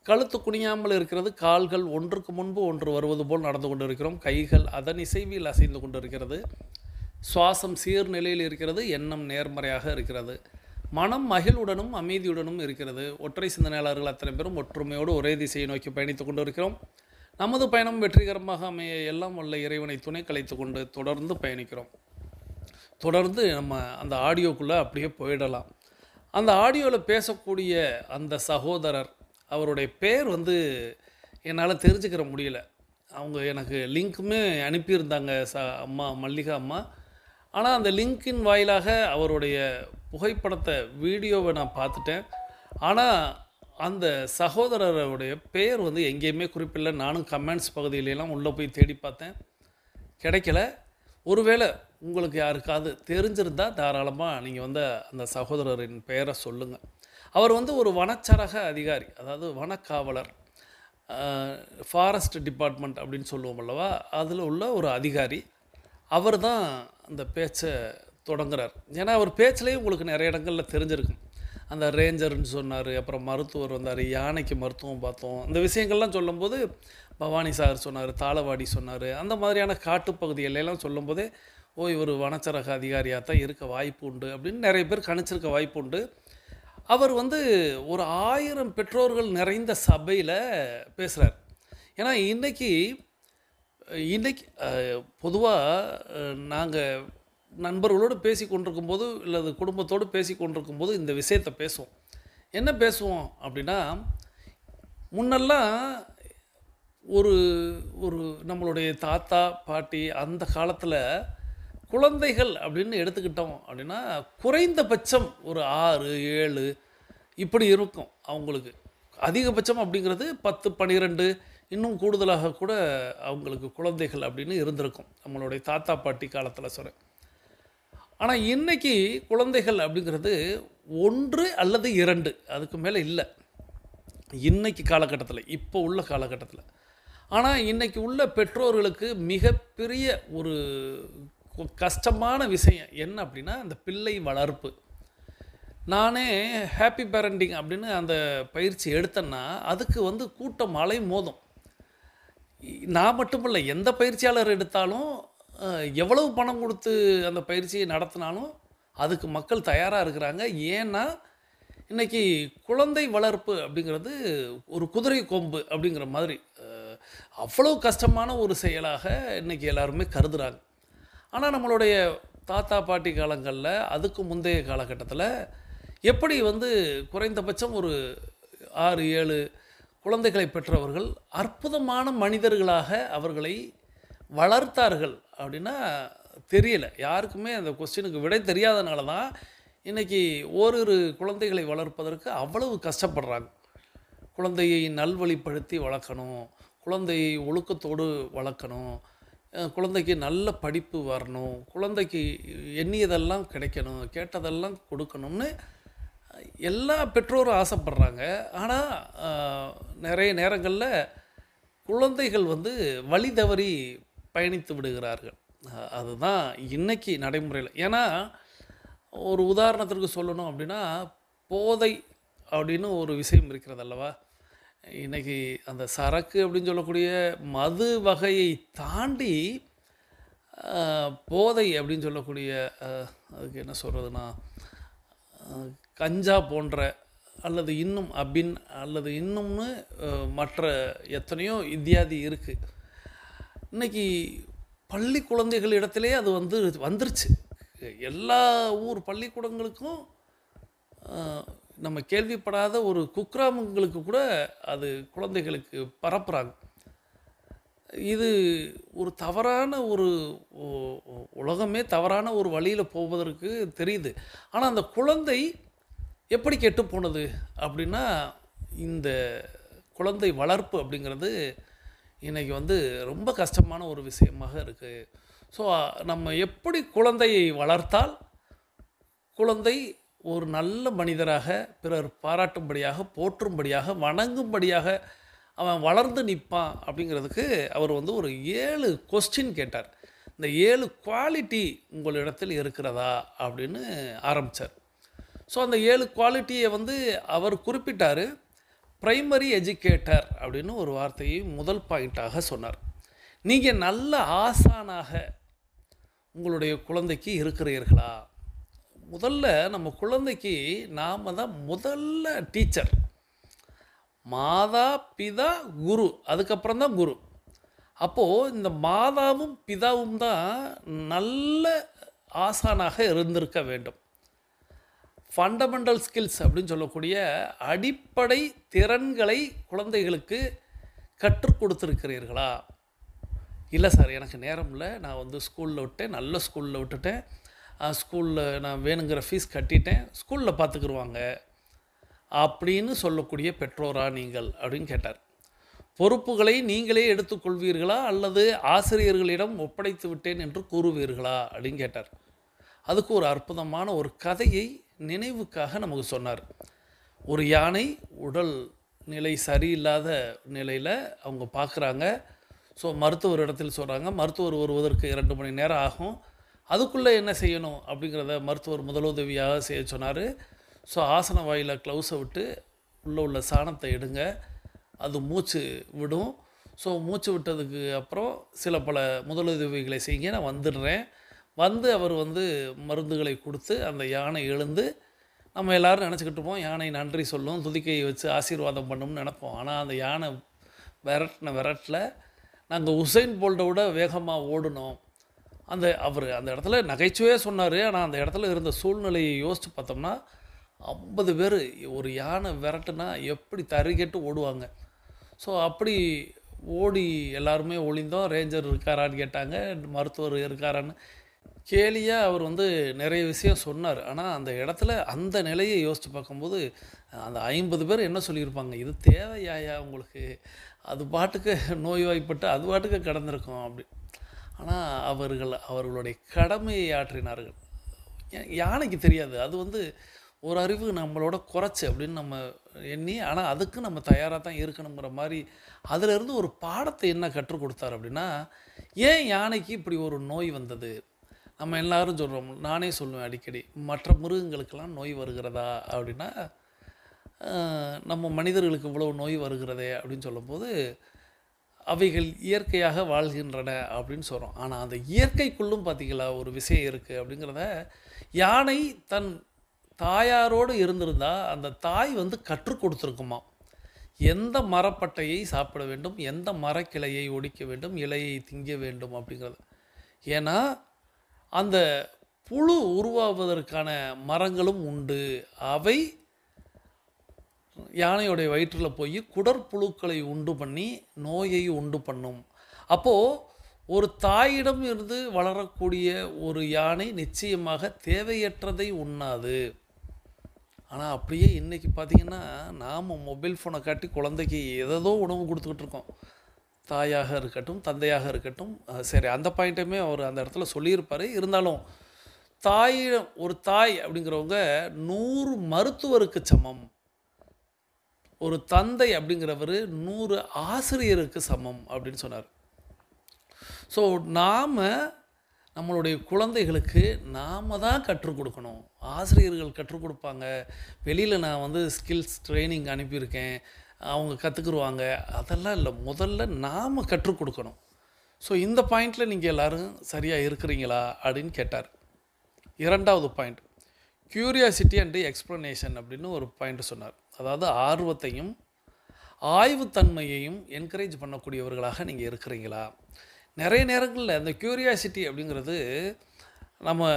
கழுத்து குனியாமல் இருக்கிறது, கால்கள் ஒன்றுக்கு முன்பு ஒன்று வருவது போல் நடந்து கொண்டு இருக்கிறோம், கைகள் அதன் இசைவில் அசைந்து கொண்டு இருக்கிறது, சுவாசம் சீர்நிலையில் இருக்கிறது, எண்ணம் நேர்மறையாக இருக்கிறது, மனம் மகிழ்வுடனும் அமைதியுடனும் இருக்கிறது. ஒற்றை சிந்தனையாளர்கள் அத்தனை பேரும் ஒற்றுமையோடு ஒரே திசையை நோக்கி பயணித்து கொண்டு இருக்கிறோம். நமது பயணம் வெற்றிகரமாக அமைய எல்லாம் வல்ல இறைவனை துணை கலைத்து கொண்டு தொடர்ந்து பயணிக்கிறோம். தொடர்ந்து நம்ம அந்த ஆடியோக்குள்ளே அப்படியே போயிடலாம். அந்த ஆடியோவில் பேசக்கூடிய அந்த சகோதரர், அவருடைய பேர் என்னால் தெரிஞ்சுக்கிற முடியல. அவங்க எனக்கு லிங்க்குமே அனுப்பியிருந்தாங்க அம்மா மல்லிகா அம்மா. ஆனால் அந்த லிங்கின் வாயிலாக அவருடைய புகைப்படத்தை வீடியோவை நான் பார்த்துட்டேன். ஆனால் அந்த சகோதரருடைய பேர் எங்கேயுமே குறிப்பில்லை. நானும் கமெண்ட்ஸ் பகுதியிலெல்லாம் உள்ளே போய் தேடி பார்த்தேன், கிடைக்கல. ஒருவேளை உங்களுக்கு யாருக்காவது தெரிஞ்சிருந்தால் தாராளமாக நீங்கள் அந்த சகோதரரின் பெயரை சொல்லுங்கள். அவர் ஒரு வனச்சரக அதிகாரி, அதாவது வனக்காவலர், ஃபாரஸ்ட் டிபார்ட்மெண்ட் அப்படின்னு சொல்லுவோம் அல்லவா, அதில் உள்ள ஒரு அதிகாரி. அவர் தான் அந்த பேச்சை தொடங்குறார். ஏன்னா அவர் பேச்சிலேயே உங்களுக்கு நிறைய இடங்களில் தெரிஞ்சிருக்கும். அந்த ரேஞ்சர்னு சொன்னார், அப்புறம் மருத்துவர் வந்தார், யானைக்கு மருத்துவம் பார்த்தோம், இந்த விஷயங்கள்லாம் சொல்லும்போது பவானி சாகர் சொன்னார், தாளவாடி சொன்னார். அந்த மாதிரியான காட்டுப்பகுதிகளெல்லாம் சொல்லும்போதே இவர் வனச்சரக அதிகாரியாக தான் இருக்க வாய்ப்பு உண்டு அப்படின்னு நிறைய பேர் கணிச்சிருக்க வாய்ப்பு உண்டு. அவர் ஒரு 1000 பெற்றோர்கள் நிறைந்த சபையில் பேசுகிறார். ஏன்னா இன்றைக்கி பொதுவாக நாங்கள் நண்பர்களோடு பேசி கொண்டிருக்கும்போது இல்லது குடும்பத்தோடு பேசி கொண்டிருக்கும்போது இந்த விஷயத்தை பேசுவோம். என்ன பேசுவோம் அப்படின்னா, முன்னெல்லாம் ஒரு நம்மளுடைய தாத்தா பாட்டி அந்த காலத்தில் குழந்தைகள் அப்படின்னு எடுத்துக்கிட்டோம் அப்படின்னா குறைந்தபட்சம் ஒரு 6, 7 இப்படி இருக்கும் அவங்களுக்கு. அதிகபட்சம் அப்படிங்கிறது 10, 12 இன்னும் கூடுதலாக கூட அவங்களுக்கு குழந்தைகள் அப்படின்னு இருந்திருக்கும் நம்மளுடைய தாத்தா பாட்டி காலத்தில் சொல்கிறேன். ஆனால் இன்றைக்கி குழந்தைகள் அப்படிங்கிறது 1 அல்லது 2, அதுக்கு மேலே இல்லை இன்றைக்கி காலகட்டத்தில், இப்போ உள்ள காலகட்டத்தில். ஆனால் இன்றைக்கி உள்ள பெற்றோர்களுக்கு மிகப்பெரிய ஒரு கஷ்டமான விஷயம் என்ன அப்படின்னா அந்த பிள்ளை வளர்ப்பு. நானே ஹாப்பி பேரண்டிங் அப்படின்னு அந்த பயிற்சி எடுத்தேன்னா அதுக்கு கூட்டம் அலை மோதும். நான் மட்டும் இல்லை, எந்த பயிற்சியாளர் எடுத்தாலும் எவ்வளவு பணம் கொடுத்து அந்த பயிற்சியை நடத்தினாலும் அதுக்கு மக்கள் தயாராக இருக்கிறாங்க. ஏன்னா இன்றைக்கி குழந்தை வளர்ப்பு அப்படிங்கிறது ஒரு குதிரை கொம்பு அப்படிங்கிற மாதிரி அவ்வளோ கஷ்டமான ஒரு செயலாக இன்றைக்கி எல்லாருமே கருதுகிறாங்க. ஆனால் நம்மளுடைய தாத்தா பாட்டி காலங்களில் அதுக்கு முந்தைய காலகட்டத்தில் எப்படி வந்து குறைந்தபட்சம் ஒரு 6-7 குழந்தைகளை பெற்றவர்கள் அற்புதமான மனிதர்களாக அவர்களை வளர்த்தார்கள் அப்படின்னா தெரியல. யாருக்குமே அந்த கொஸ்டினுக்கு விடை தெரியாதனால தான் இன்றைக்கி ஓரிரு குழந்தைகளை வளர்ப்பதற்கு அவ்வளவு கஷ்டப்படுறாங்க. குழந்தையை நல்வழிப்படுத்தி வளர்க்கணும், குழந்தையை ஒழுக்கத்தோடு வளர்க்கணும், குழந்தைக்கு நல்ல படிப்பு வரணும், குழந்தைக்கு எண்ணியதெல்லாம் கிடைக்கணும், கேட்டதெல்லாம் கொடுக்கணும்னு எல்லா பெற்றோரும் ஆசைப்படுறாங்க. ஆனால் நிறைய நேரங்களில் குழந்தைகள் வந்து வழி தவறி பயணித்து விடுகிறார்கள். அதுதான் இன்னைக்கு நடைமுறையில். ஏன்னா ஒரு உதாரணத்திற்கு சொல்லணும் அப்படின்னா, போதை அப்படின்னு ஒரு விஷயம் இருக்கிறது அல்லவா. இன்றைக்கி அந்த சரக்கு அப்படின்னு சொல்லக்கூடிய மது வகையை தாண்டி போதை அப்படின்னு சொல்லக்கூடிய அதுக்கு என்ன சொல்கிறதுனா கஞ்சா போன்ற அல்லது இன்னும் அபின் அல்லது இன்னும்னு மற்ற எத்தனையோ இத்தியாதி இருக்குது. இன்றைக்கி பள்ளி குழந்தைகள் இடத்திலே அது வந்துருச்சு. எல்லா ஊர் பள்ளிக்கூடங்களுக்கும் நம்ம கேள்விப்படாத ஒரு குக்கிராமங்களுக்கு கூட அது குழந்தைகளுக்கு பரப்புகிறாங்க. இது ஒரு தவறான ஒரு உலகமே தவறான ஒரு வழியில் போவதற்கு தெரியுது. ஆனால் அந்த குழந்தை எப்படி கெட்டு போனது அப்படின்னா, இந்த குழந்தை வளர்ப்பு அப்படிங்கிறது இன்றைக்கி வந்து ரொம்ப கஷ்டமான ஒரு விஷயமாக இருக்குது. ஸோ நம்ம எப்படி குழந்தையை வளர்த்தால் குழந்தை ஒரு நல்ல மனிதராக, பிறர் பாராட்டும்படியாக, போற்றும்படியாக, வணங்கும்படியாக அவன் வளர்ந்து நிற்பான் அப்படிங்கிறதுக்கு அவர் வந்து ஒரு 7 கொஸ்டின் கேட்டார். இந்த 7 குவாலிட்டி உங்களிடத்தில் இருக்கிறதா அப்படின்னு ஆரம்பித்தார். ஸோ அந்த 7 குவாலிட்டியை வந்து அவர் குறிப்பிட்டார். பிரைமரி எஜுகேட்டர் அப்படின்னு ஒரு வார்த்தையை முதல் பாயிண்ட்டாக சொன்னார். நீங்கள் நல்ல ஆசானாக உங்களுடைய குழந்தைக்கு இருக்கிறீர்களா? முதல்ல நம்ம குழந்தைக்கு நாம் தான் முதல்ல டீச்சர். மாதா பிதா குரு, அதுக்கப்புறம் தான் குரு. அப்போது இந்த மாதாவும் பிதாவும் தான் நல்ல ஆசானாக இருந்திருக்க வேண்டும். ஃபண்டமெண்டல் ஸ்கில்ஸ் அப்படின்னு சொல்லக்கூடிய அடிப்படை திறன்களை குழந்தைகளுக்கு கற்றுக் கொடுத்துருக்கிறீர்களா? இல்லை சார், எனக்கு நேரம் இல்லை, நான் வந்து ஸ்கூலில் விட்டேன், நல்ல ஸ்கூலில் விட்டுட்டேன், ஸ்கூலில் நான் வேணுங்கிற ஃபீஸ் கட்டிட்டேன், ஸ்கூலில் பார்த்துக்குருவாங்க அப்படின்னு சொல்லக்கூடிய பெற்றோரா நீங்கள் அப்படின்னு கேட்டார். பொறுப்புகளை நீங்களே எடுத்துக்கொள்வீர்களா அல்லது ஆசிரியர்களிடம் ஒப்படைத்து விட்டேன் என்று கூறுவீர்களா அப்படின்னு கேட்டார். அதுக்கு ஒரு அற்புதமான ஒரு கதையை நினைவுக்காக நமக்கு சொன்னார். ஒரு யானை உடல் நிலை சரியில்லாத நிலையில் அவங்க பார்க்குறாங்க. ஸோ மருத்துவர் இடத்தில் சொல்கிறாங்க, மருத்துவர் வருவதற்கு 2 மணி நேரம் ஆகும், அதுக்குள்ளே என்ன செய்யணும் அப்படிங்கிறத மருத்துவர் முதலுதவியாக செய்ய சொன்னார். ஸோ ஆசன வாயில் க்ளவுஸை விட்டு உள்ளே உள்ள சாணத்தை எடுங்க, அது மூச்சு விடும். ஸோ மூச்சு விட்டதுக்கு அப்புறம் சில பல முதலுதவிகளை செய்யுங்க, நான் வந்துடுறேன். வந்து அவர் வந்து மருந்துகளை கொடுத்து அந்த யானை எழுந்து, நம்ம எல்லோரும் நினச்சிக்கிட்டு இருப்போம் யானை நன்றி சொல்லும், துதிக்கையை வச்சு ஆசீர்வாதம் பண்ணணும்னு நினப்போம். ஆனால் அந்த யானை விரட்டில் நாங்கள் உசைன் போல்ட்டை விட வேகமாக ஓடினோம். அவர் அந்த இடத்துல நகைச்சுவையாக சொன்னார். ஆனால் அந்த இடத்துல இருந்த சூழ்நிலையை யோசித்து பார்த்தோம்னா 50 பேர் ஒரு யானை விரட்டுனா எப்படி தறிகெட்டு ஓடுவாங்க. ஸோ அப்படி ஓடி எல்லாருமே ஒளிந்தோம். ரேஞ்சர் இருக்காரான்னு கேட்டாங்க, மருத்துவர் இருக்காரான்னு கேலியாக அவர் வந்து நிறைய விஷயம் சொன்னார். ஆனால் அந்த இடத்துல அந்த நிலையை யோசித்து பார்க்கும்போது அந்த 50 பேர் என்ன சொல்லியிருப்பாங்க, இது தேவையாயா உங்களுக்கு, அது பாட்டுக்கு நோய்வாய்ப்பட்டு அது பாட்டுக்கு கடந்திருக்கும் அப்படி. ஆனால் அவர்களுடைய கடமையை ஆற்றினார்கள். யானைக்கு தெரியாது, அது வந்து ஒரு அறிவு நம்மளோட குறைச்சி அப்படின்னு நம்ம எண்ணி, ஆனால் அதுக்கு நம்ம தயாராக தான் இருக்கணுங்கிற மாதிரி அதிலிருந்து ஒரு பாடத்தை என்ன கற்றுக் கொடுத்தார் அப்படின்னா, ஏன் யானைக்கு இப்படி ஒரு நோய் வந்தது? நம்ம எல்லாரும் சொல்கிறோம், நானே சொல்லுவேன் அடிக்கடி, மற்ற மிருகங்களுக்கெல்லாம் நோய் வருகிறதா அப்படின்னா, நம்ம மனிதர்களுக்கு இவ்வளவு நோய் வருகிறதே அப்படின்னு சொல்லும்போது அவைகள் இயற்கையாக வாழ்கின்றன அப்படின்னு சொல்கிறோம். ஆனால் அந்த இயற்கைக்குள்ளும் பார்த்திங்களா ஒரு விஷயம் இருக்குது அப்படிங்கிறத யானை தன் தாயாரோடு இருந்திருந்தால் அந்த தாய் வந்து கற்றுக் கொடுத்துருக்குமா, எந்த மரப்பட்டையை சாப்பிட வேண்டும், எந்த மரக்கிளையை ஒடிக்க வேண்டும், இலையை திங்க வேண்டும் அப்படிங்கிறது. ஏன்னா அந்த புழு உருவாவதற்கான மரங்களும் உண்டு. அவை யானையோடைய வயிற்றில் போய் குடற்புழுக்களை உண்டு பண்ணி நோயை உண்டு பண்ணும். அப்போது ஒரு தாயிடம் இருந்து வளரக்கூடிய ஒரு யானை நிச்சயமாக தேவையற்றதை உண்ணாது. ஆனால் அப்படியே இன்றைக்கி பார்த்திங்கன்னா நாம் மொபைல் ஃபோனை காட்டி குழந்தைக்கு ஏதோ உணவு கொடுத்துக்கிட்டு இருக்கோம். தாயாக இருக்கட்டும், தந்தையாக இருக்கட்டும். சரி, அந்த பாயிண்ட்டுமே அவர் அந்த இடத்துல சொல்லியிருப்பார். இருந்தாலும் ஒரு தாய் அப்படிங்கிறவங்க 100 மருத்துவருக்கு சமம். ஒரு தந்தை அப்படிங்கிறவர் 100 ஆசிரியருக்கு சமம் அப்படின்னு சொன்னார். ஸோ நாம் நம்மளுடைய குழந்தைகளுக்கு நாம் தான் கற்றுக் கொடுக்கணும். ஆசிரியர்கள் கற்றுக் கொடுப்பாங்க. வெளியில் நான் ஸ்கில்ஸ் ட்ரைனிங் அனுப்பியிருக்கேன், அவங்க கற்றுக்குருவாங்க, அதெல்லாம் இல்லை. முதல்ல நாம் கற்றுக் கொடுக்கணும். ஸோ இந்த பாயிண்டில் நீங்கள் எல்லோரும் சரியாக இருக்கிறீங்களா அப்படின்னு கேட்டார். 2வது பாயிண்ட் க்யூரியாசிட்டி அண்டு எக்ஸ்ப்ளனேஷன் அப்படின்னு ஒரு பாயிண்ட் சொன்னார். அதாவது ஆர்வத்தையும் ஆய்வுத்தன்மையையும் என்கரேஜ் பண்ணக்கூடியவர்களாக நீங்கள் இருக்கிறீங்களா. நிறைய நேரங்களில் அந்த க்யூரியாசிட்டி அப்படிங்கிறது நம்ம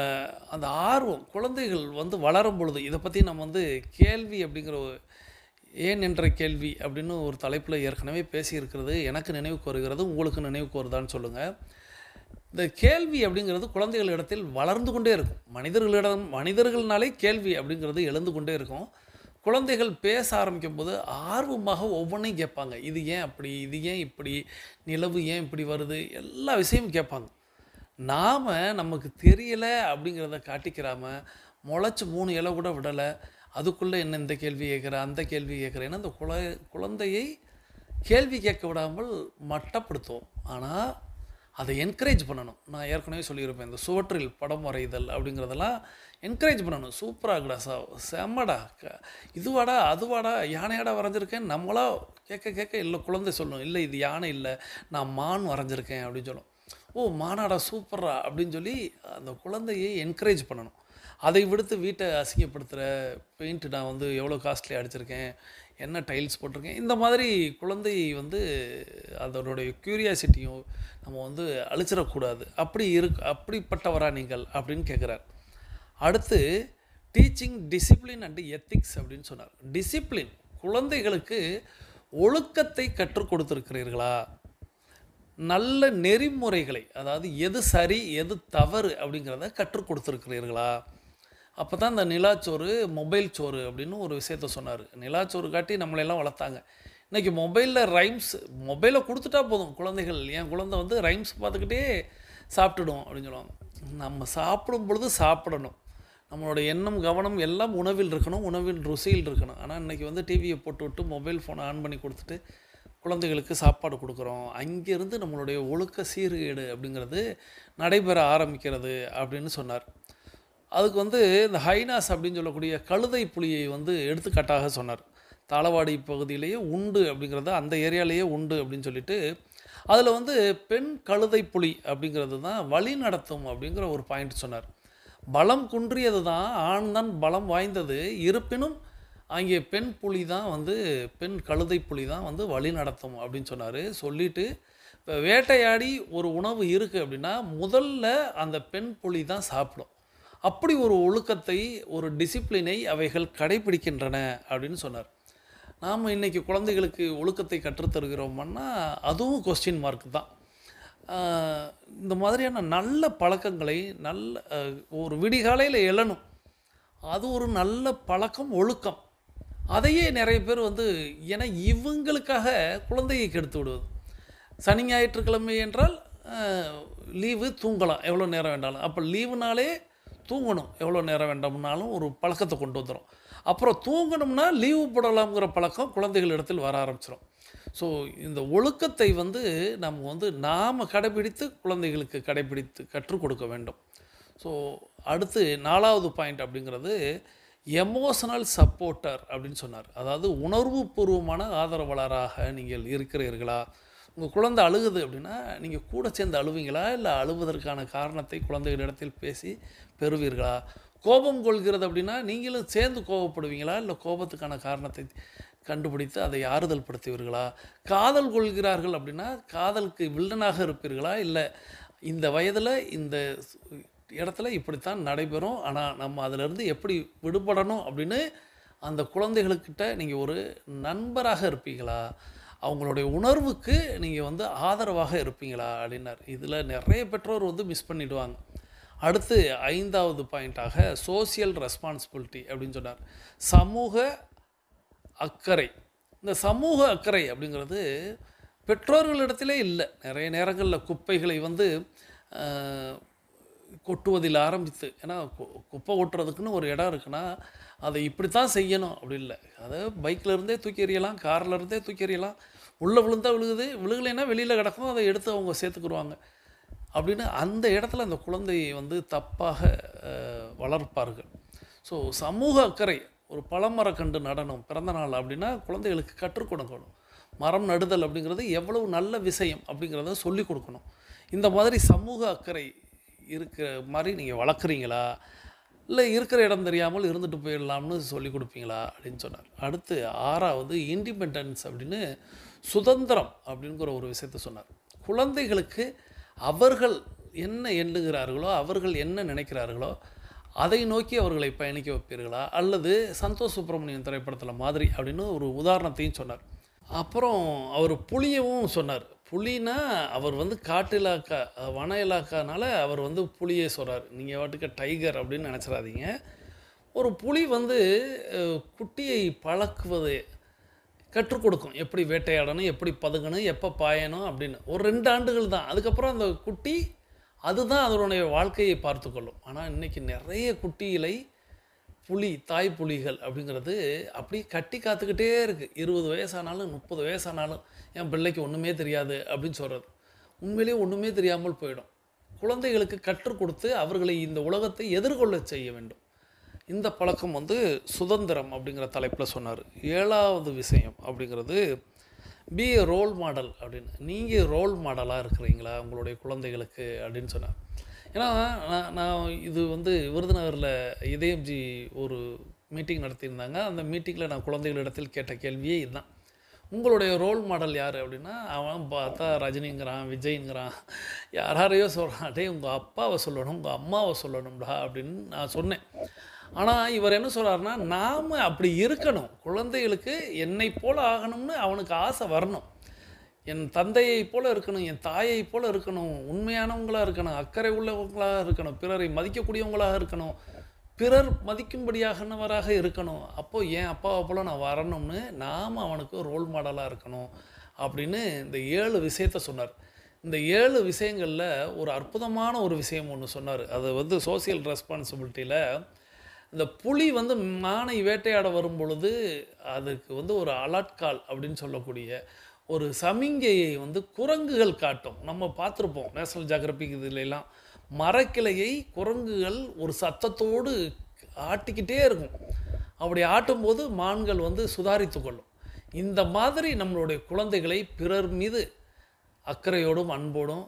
அந்த ஆர்வம் குழந்தைகள் வளரும் பொழுது இதை பற்றி நம்ம கேள்வி அப்படிங்கிற ஏன் என்ற கேள்வி அப்படின்னு ஒரு தலைப்பில் ஏற்கனவே பேசியிருக்கிறது எனக்கு நினைவுக்கு வருகிறது. உங்களுக்கு நினைவுக்கு வருதான்னு சொல்லுங்கள். இந்த கேள்வி அப்படிங்கிறது குழந்தைகளிடத்தில் வளர்ந்து கொண்டே இருக்கும். மனிதர்கள்னாலே கேள்வி அப்படிங்கிறது எழுந்து கொண்டே இருக்கும். குழந்தைகள் பேச ஆரம்பிக்கும் போது ஆர்வமாக ஒவ்வொன்றையும் கேட்பாங்க. இது ஏன் அப்படி, இது ஏன் இப்படி, நிலவு ஏன் இப்படி வருது, எல்லா விஷயமும் கேட்பாங்க. நாம் நமக்கு தெரியலை அப்படிங்கிறத காட்டிக்கிறாமல் முளைச்சி 3 இலை கூட விடலை, அதுக்குள்ளே என்ன இந்த கேள்வி கேட்குற அந்த கேள்வி கேட்குறேன்னா அந்த குழந்தையை கேள்வி கேட்க விடாமல் மட்டப்படுத்துவோம். ஆனால் அதை என்கரேஜ் பண்ணணும். நான் ஏற்கனவே சொல்லியிருப்பேன், இந்த சுவற்றில் படம் வரைதல் அப்படிங்கிறதெல்லாம் என்கரேஜ் பண்ணணும். சூப்பராகடா, செம்மடா, இதுவாடா அதுவாடா, யானையாடா வரைஞ்சிருக்கேன் நம்மளா கேட்க இல்லை குழந்தை சொல்லணும், இல்லை இது யானை இல்லை நான் மான் வரைஞ்சிருக்கேன் அப்படின்னு சொல்லும். ஓ மானாடா சூப்பரா அப்படின்னு சொல்லி அந்த குழந்தையை என்கரேஜ் பண்ணணும். அதை விடுத்து வீட்டை அசிங்கப்படுத்துகிற பெயிண்ட்டு நான் எவ்வளோ காஸ்ட்லி அடிச்சிருக்கேன், என்ன டைல்ஸ் போட்டிருக்கேன், இந்த மாதிரி குழந்தை அதனுடைய க்யூரியாசிட்டியும் நம்ம அழிச்சிடக்கூடாது. அப்படிப்பட்டவரா நீங்கள் அப்படின்னு கேட்குறார். அடுத்து டீச்சிங் டிசிப்ளின் அண்டு எத்திக்ஸ் அப்படின்னு சொன்னார். டிசிப்ளின், குழந்தைகளுக்கு ஒழுக்கத்தை கற்றுக் கொடுத்துருக்கிறீர்களா, நல்ல நெறிமுறைகளை, அதாவது எது சரி எது தவறு அப்படிங்கிறத கற்றுக் கொடுத்துருக்கிறீர்களா. அப்போ தான் இந்த நிலாச்சோறு மொபைல் சோறு அப்படின்னு ஒரு விஷயத்த சொன்னார். நிலாச்சோறு காட்டி நம்மளையெல்லாம் வளர்த்தாங்க. இன்றைக்கி மொபைலில் மொபைலை கொடுத்துட்டா போதும் குழந்தைகள். என் குழந்தை ரைம்ஸ் பார்த்துக்கிட்டே சாப்பிட்டுடும் அப்படின்னு சொல்லுவாங்க. நம்ம சாப்பிடும் பொழுது சாப்பிடணும். நம்மளோட எண்ணம் கவனம் எல்லாம் உணவில் இருக்கணும், உணவின் ருசியில் இருக்கணும். ஆனால் இன்றைக்கி டிவியை போட்டு விட்டு மொபைல் ஃபோனை ஆன் பண்ணி கொடுத்துட்டு குழந்தைகளுக்கு சாப்பாடு கொடுக்குறோம். அங்கேருந்து நம்மளுடைய ஒழுக்க சீர்கேடு அப்படிங்கிறது நடைபெற ஆரம்பிக்கிறது அப்படின்னு சொன்னார். அதுக்கு இந்த ஹைனாஸ் அப்படின்னு சொல்லக்கூடிய கழுதை புலியை எடுத்துக்காட்டாக சொன்னார். தாளவாடி பகுதியிலேயே உண்டு அப்படிங்கிறத, அந்த ஏரியாலேயே உண்டு அப்படின்னு சொல்லிட்டு அதில் பெண் கழுதை புலி அப்படிங்கிறது தான் வழி நடத்தும் அப்படிங்கிற ஒரு பாயிண்ட் சொன்னார். பலம் குன்றியது தான், ஆண் தான் பலம் வாய்ந்தது, இருப்பினும் அங்கே பெண் புலி தான் பெண் கழுதை புலி தான் வழி நடத்தும் அப்படின்னு சொன்னார். சொல்லிவிட்டு இப்போ வேட்டையாடி ஒரு உணவு இருக்குது அப்படின்னா முதல்ல அந்த பெண் புலி தான் சாப்பிடும். அப்படி ஒரு ஒழுக்கத்தை, ஒரு டிசிப்ளினை அவைகள் கடைபிடிக்கின்றன அப்படின்னு சொன்னார். நாம் இன்றைக்கி குழந்தைகளுக்கு ஒழுக்கத்தை கற்றுத்தருகிறோம்னா அதுவும் கொஸ்டின் மார்க் தான். இந்த மாதிரியான நல்ல பழக்கங்களை ஒரு விடிகாலையில் எழணும், அது ஒரு நல்ல பழக்கம், ஒழுக்கம். அதையே நிறைய பேர் ஏன்னா இவங்களுக்காக குழந்தையை கெடுத்து விடுவது. சனி ஞாயிற்றுக்கிழமை என்றால் லீவு, தூங்கலாம் எவ்வளோ நேரம் வேண்டாலும். அப்போ லீவுனாலே தூங்கணும் எவ்வளோ நேரம் வேண்டாம்னாலும் ஒரு பழக்கத்தை கொண்டு வந்துடும். அப்புறம் தூங்கணும்னா லீவு போடலாம்ங்கிற பழக்கம் குழந்தைகள் இடத்தில் வர ஆரம்பிச்சிடும். ஸோ இந்த ஒழுக்கத்தை நம்ம நாம் கடைபிடித்து குழந்தைகளுக்கு கற்றுக் கொடுக்க வேண்டும். ஸோ அடுத்து 4வது பாயிண்ட் அப்படிங்கிறது எமோஷனல் சப்போர்ட்டர் அப்படின்னு சொன்னார். அதாவது உணர்வு பூர்வமான ஆதரவாளராக நீங்கள் இருக்கிறீர்களா. உங்கள் குழந்தை அழுகுது அப்படின்னா நீங்கள் கூட சேர்ந்து அழுவீங்களா, இல்லை அழுவதற்கான காரணத்தை குழந்தைகளிடத்தில் பேசி பெறுவீர்களா. கோபம் கொள்கிறது அப்படின்னா நீங்களும் சேர்ந்து கோபப்படுவீங்களா, இல்லை கோபத்துக்கான காரணத்தை கண்டுபிடித்து அதை ஆறுதல் படுத்துவீர்களா. காதல் கொள்கிறார்கள் அப்படின்னா காதலுக்கு வில்லனாக இருப்பீர்களா, இல்லை இந்த வயதில் இந்த இடத்துல இப்படித்தான் நடைபெறும். ஆனால் நம்ம அதிலிருந்து எப்படி விடுபடணும் அப்படின்னு அந்த குழந்தைகளுக்கிட்ட நீங்கள் ஒரு நண்பராக இருப்பீங்களா, அவங்களுடைய உணர்வுக்கு நீங்கள் வந்து ஆதரவாக இருப்பீங்களா அப்படின்னார். இதில் நிறைய பெற்றோர் வந்து மிஸ் பண்ணிடுவாங்க. அடுத்து 5வது பாயிண்ட்டாக சோசியல் ரெஸ்பான்சிபிலிட்டி அப்படின்னு சொன்னார். சமூக அக்கறை. இந்த சமூக அக்கறை அப்படிங்கிறது பெற்றோர்களிடத்திலே இல்லை. நிறைய நேரங்களில் குப்பைகளை வந்து கொட்டுவதில் ஆரம்பித்து, ஏன்னா குப்பை கொட்டுறதுக்குன்னு ஒரு இடம் இருக்குன்னா அதை இப்படி தான் செய்யணும் அப்படி இல்லை. அதை பைக்கில் இருந்தே தூக்கி எறியலாம், காரில் இருந்தே தூக்கி எறியலாம். உள்ளே விழுந்தால் விழுகுது, விழுகலைன்னா வெளியில் கிடக்கும், அதை எடுத்து அவங்க சேர்த்துக்குருவாங்க அப்படின்னு அந்த இடத்துல அந்த குழந்தையை வந்து தப்பாக வளர்ப்பார்கள். ஸோ சமூக அக்கறை, ஒரு பழமரக்கன்று நடனம் பிறந்த நாள் அப்படின்னா குழந்தைகளுக்கு கற்றுக் கொடுக்கணும். மரம் நடுதல் அப்படிங்கிறது எவ்வளவு நல்ல விஷயம் அப்படிங்கிறத சொல்லிக் கொடுக்கணும். இந்த மாதிரி சமூக அக்கறை இருக்கிற மாதிரி நீங்கள் வளர்க்குறீங்களா, இல்லை இருக்கிற இடம் தெரியாமல் இருந்துட்டு போயிடலாம்னு சொல்லி கொடுப்பீங்களா அப்படின்னு சொன்னார். அடுத்து 6வது இண்டிபெண்டன்ஸ் அப்படின்னு சுதந்திரம் அப்படிங்கிற ஒரு விஷயத்த சொன்னார். குழந்தைகளுக்கு அவர்கள் என்ன எண்ணுகிறார்களோ, அவர்கள் என்ன நினைக்கிறார்களோ அதை நோக்கி அவர்களை பயணிக்க வைப்பீர்களா, அல்லது சந்தோஷ் சுப்ரமணியன் திரைப்படத்தில் மாதிரி அப்படின்னு ஒரு உதாரணத்தையும் சொன்னார். அப்புறம் அவர் புலியவும் சொன்னார். புலினா அவர் வந்து காட்டு இலாக்கா, வன இலாக்கானால அவர் வந்து புலியே சொல்கிறார். நீங்கள் வாட்டுக்க டைகர் அப்படின்னு நினச்சிடாதீங்க. ஒரு புலி வந்து குட்டியை பழக்குவது கற்றுக் கொடுக்கும். எப்படி வேட்டையாடணும், எப்படி பதுங்கணும், எப்போ பாயணும் அப்படின்னு. ஒரு 2 ஆண்டுகள் தான். அதுக்கப்புறம் அந்த குட்டி அதுதான் அதனுடைய வாழ்க்கையை பார்த்து கொள்ளும். ஆனால் இன்றைக்கி நிறைய குட்டிகளை புலி, தாய் புலிகள் அப்படிங்கிறது அப்படி கட்டி காத்துக்கிட்டே இருக்குது. 20 வயசானாலும் 30 வயசானாலும் என் பிள்ளைக்கு ஒன்றுமே தெரியாது அப்படின்னு சொல்கிறது. உண்மையிலேயே ஒன்றுமே தெரியாமல் போயிடும். குழந்தைகளுக்கு கற்றுக் கொடுத்து அவர்களை இந்த உலகத்தை எதிர்கொள்ள செய்ய வேண்டும். இந்த பழக்கம் வந்து சுதந்திரம் அப்படிங்கிற தலைப்பில் சொன்னார். 7வது விஷயம் அப்படிங்கிறது பி ஏ ரோல் மாடல் அப்படின்னு. நீங்கள் ரோல் மாடலாக இருக்கிறீங்களா உங்களுடைய குழந்தைகளுக்கு அப்படின்னு சொன்னார். ஏன்னா நான் இது வந்து விருதுநகரில் இதயம்ஜி ஒரு மீட்டிங் நடத்தியிருந்தாங்க. அந்த மீட்டிங்கில் நான் குழந்தைகளிடத்தில் கேட்ட கேள்வியே இதுதான். உங்களுடைய ரோல் மாடல் யார் அப்படின்னா, அவன் பார்த்தா ரஜினிங்கிறான், விஜய்ங்கிறான், யாரையோ சொல்கிறான். டே உங்கள் அப்பாவை சொல்லணும், உங்கள் அம்மாவை சொல்லணும்டா அப்படின்னு நான் சொன்னேன். ஆனால் இவர் என்ன சொல்கிறாருன்னா, நாம் அப்படி இருக்கணும், குழந்தைகளுக்கு என்னை போல் ஆகணும்னு அவனுக்கு ஆசை வரணும். என் தந்தையை போல் இருக்கணும், என் தாயை போல் இருக்கணும், உண்மையானவங்களாக இருக்கணும், அக்கறை உள்ளவங்களாக இருக்கணும், பிறரை மதிக்கக்கூடியவங்களாக இருக்கணும், பிறர் மதிக்கும்படியாகனவராக இருக்கணும். அப்போது என் அப்பாவை போல் நான் வரணும்னு நாம் அவனுக்கு ரோல் மாடலாக இருக்கணும் அப்படின்னு இந்த 7 விஷயத்த சொன்னார். இந்த 7 விஷயங்களில் ஒரு அற்புதமான ஒரு விஷயம் ஒன்று சொன்னார். அது வந்து சோசியல் ரெஸ்பான்சிபிலிட்டியில் இந்த புலி வந்து மானை வேட்டையாட வரும் பொழுது அதுக்கு வந்து ஒரு அலர்ட் கால் அப்படின்னு சொல்லக்கூடிய ஒரு சமிங்கையை வந்து குரங்குகள் காட்டும். நம்ம பார்த்துருப்போம் நேஷனல் ஜியோகிராஃபிக் இதுலாம். மரக்கிளையை குரங்குகள் ஒரு சத்தத்தோடு ஆட்டிக்கிட்டே இருக்கும். அப்படி ஆட்டும்போது மான்கள் வந்து சுதாரித்து கொள்ளும். இந்த மாதிரி நம்மளுடைய குழந்தைகளை பிறர் மீது அக்கறையோடும் அன்போடும்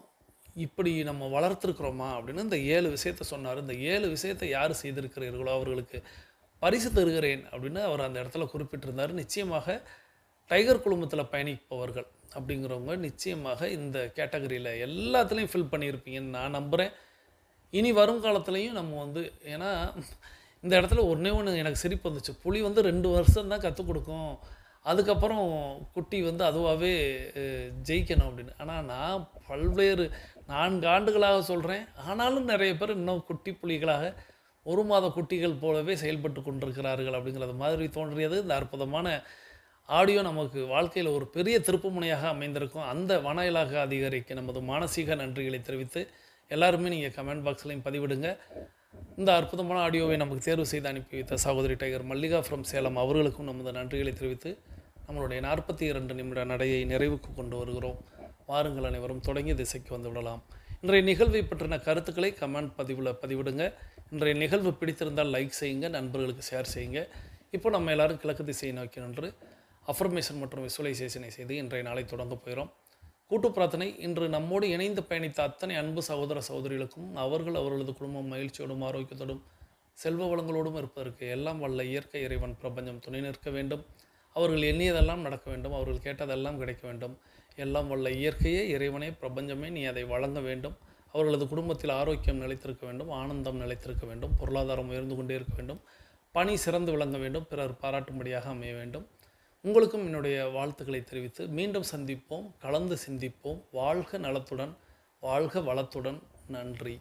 இப்படி நம்ம வளர்த்துருக்குறோமா அப்படின்னு இந்த 7 விஷயத்த சொன்னார். இந்த 7 விஷயத்தை யார் செய்திருக்கிறீர்களோ அவர்களுக்கு பரிசு தருகிறேன் அப்படின்னு அவர் அந்த இடத்துல குறிப்பிட்டிருந்தார். நிச்சயமாக டைகர் குழுமத்தில் பயணிப்பவர்கள் அப்படிங்கிறவங்க நிச்சயமாக இந்த கேட்டகரியில் எல்லாத்துலேயும் ஃபில் பண்ணியிருப்பீங்கன்னு நான் நம்புகிறேன். இனி வரும் காலத்துலேயும் நம்ம வந்து, ஏன்னா இந்த இடத்துல ஒன்று எனக்கு சிரிப்பு வந்துச்சு. புலி வந்து 2 வருஷம் தான் கற்றுக் கொடுக்கும், அதுக்கப்புறம் குட்டி வந்து அதுவாகவே ஜெயிக்கணும் அப்படின்னு. ஆனால் நான் பல்வேறு 4 ஆண்டுகளாக சொல்கிறேன். ஆனாலும் நிறைய பேர் இன்னும் குட்டி புலிகளாக 1 மாத குட்டிகள் போலவே செயல்பட்டு கொண்டிருக்கிறார்கள் அப்படிங்கிறது மாதிரி தோன்றியது. இந்த அற்புதமான ஆடியோ நமக்கு வாழ்க்கையில் ஒரு பெரிய திருப்புமுனையாக அமைந்திருக்கும். அந்த வன இலாகா அதிகாரிக்கு நமது மானசீக நன்றிகளை தெரிவித்து எல்லாருமே நீங்கள் கமெண்ட் பாக்ஸ்லையும் பதிவிடுங்க. இந்த அற்புதமான ஆடியோவை நமக்கு தேர்வு செய்து அனுப்பி வைத்த சகோதரி டைகர் மல்லிகா ஃப்ரம் சேலம் அவர்களுக்கும் நமது நன்றிகளை தெரிவித்து நம்மளுடைய 42 நிமிட நடையை நிறைவுக்கு கொண்டு வருகிறோம். வாருங்கள் அனைவரும் தொடங்கிய திசைக்கு வந்து விடலாம். இன்றைய நிகழ்வை பற்றின கருத்துக்களை கமெண்ட் பதிவிடுங்க. இன்றைய நிகழ்வு பிடித்திருந்தால் லைக் செய்யுங்க, நண்பர்களுக்கு ஷேர் செய்யுங்க. இப்போ நம்ம எல்லோரும் கிழக்கு திசையை நோக்கி நின்று அஃபர்மேஷன் மற்றும் விசுவலைசேஷனை செய்து இன்றைய நாளை தொடங்க போகிறோம். கூட்டு பிரார்த்தனை. இன்று நம்மோடு இணைந்து பயணித்த அத்தனை அன்பு சகோதர சகோதரிகளுக்கும் அவர்களது குடும்பம் மகிழ்ச்சியோடும் ஆரோக்கியத்தோடும் செல்வ வளங்களோடும் இருப்பதற்கு எல்லாம் வல்ல இயற்கை இறைவன் பிரபஞ்சம் துணை நிற்க வேண்டும். அவர்கள் எண்ணியதெல்லாம் நடக்க வேண்டும், அவர்கள் கேட்டதெல்லாம் கிடைக்க வேண்டும். எல்லாம் வல்ல இயற்கையே, இறைவனே, பிரபஞ்சமே நீ அதை வழங்க வேண்டும். அவர்களது குடும்பத்தில் ஆரோக்கியம் நிலைத்திருக்க வேண்டும், ஆனந்தம் நிலைத்திருக்க வேண்டும், பொருளாதாரம் உயர்ந்து கொண்டே இருக்க வேண்டும், பணி சிறந்து விளங்க வேண்டும், பிறர் பாராட்டும்படியாக அமைய வேண்டும். உங்களுக்கும் என்னுடைய வாழ்த்துக்களை தெரிவித்து மீண்டும் சந்திப்போம், கலந்து சிந்திப்போம். வாழ்க நலத்துடன், வாழ்க வளத்துடன். நன்றி.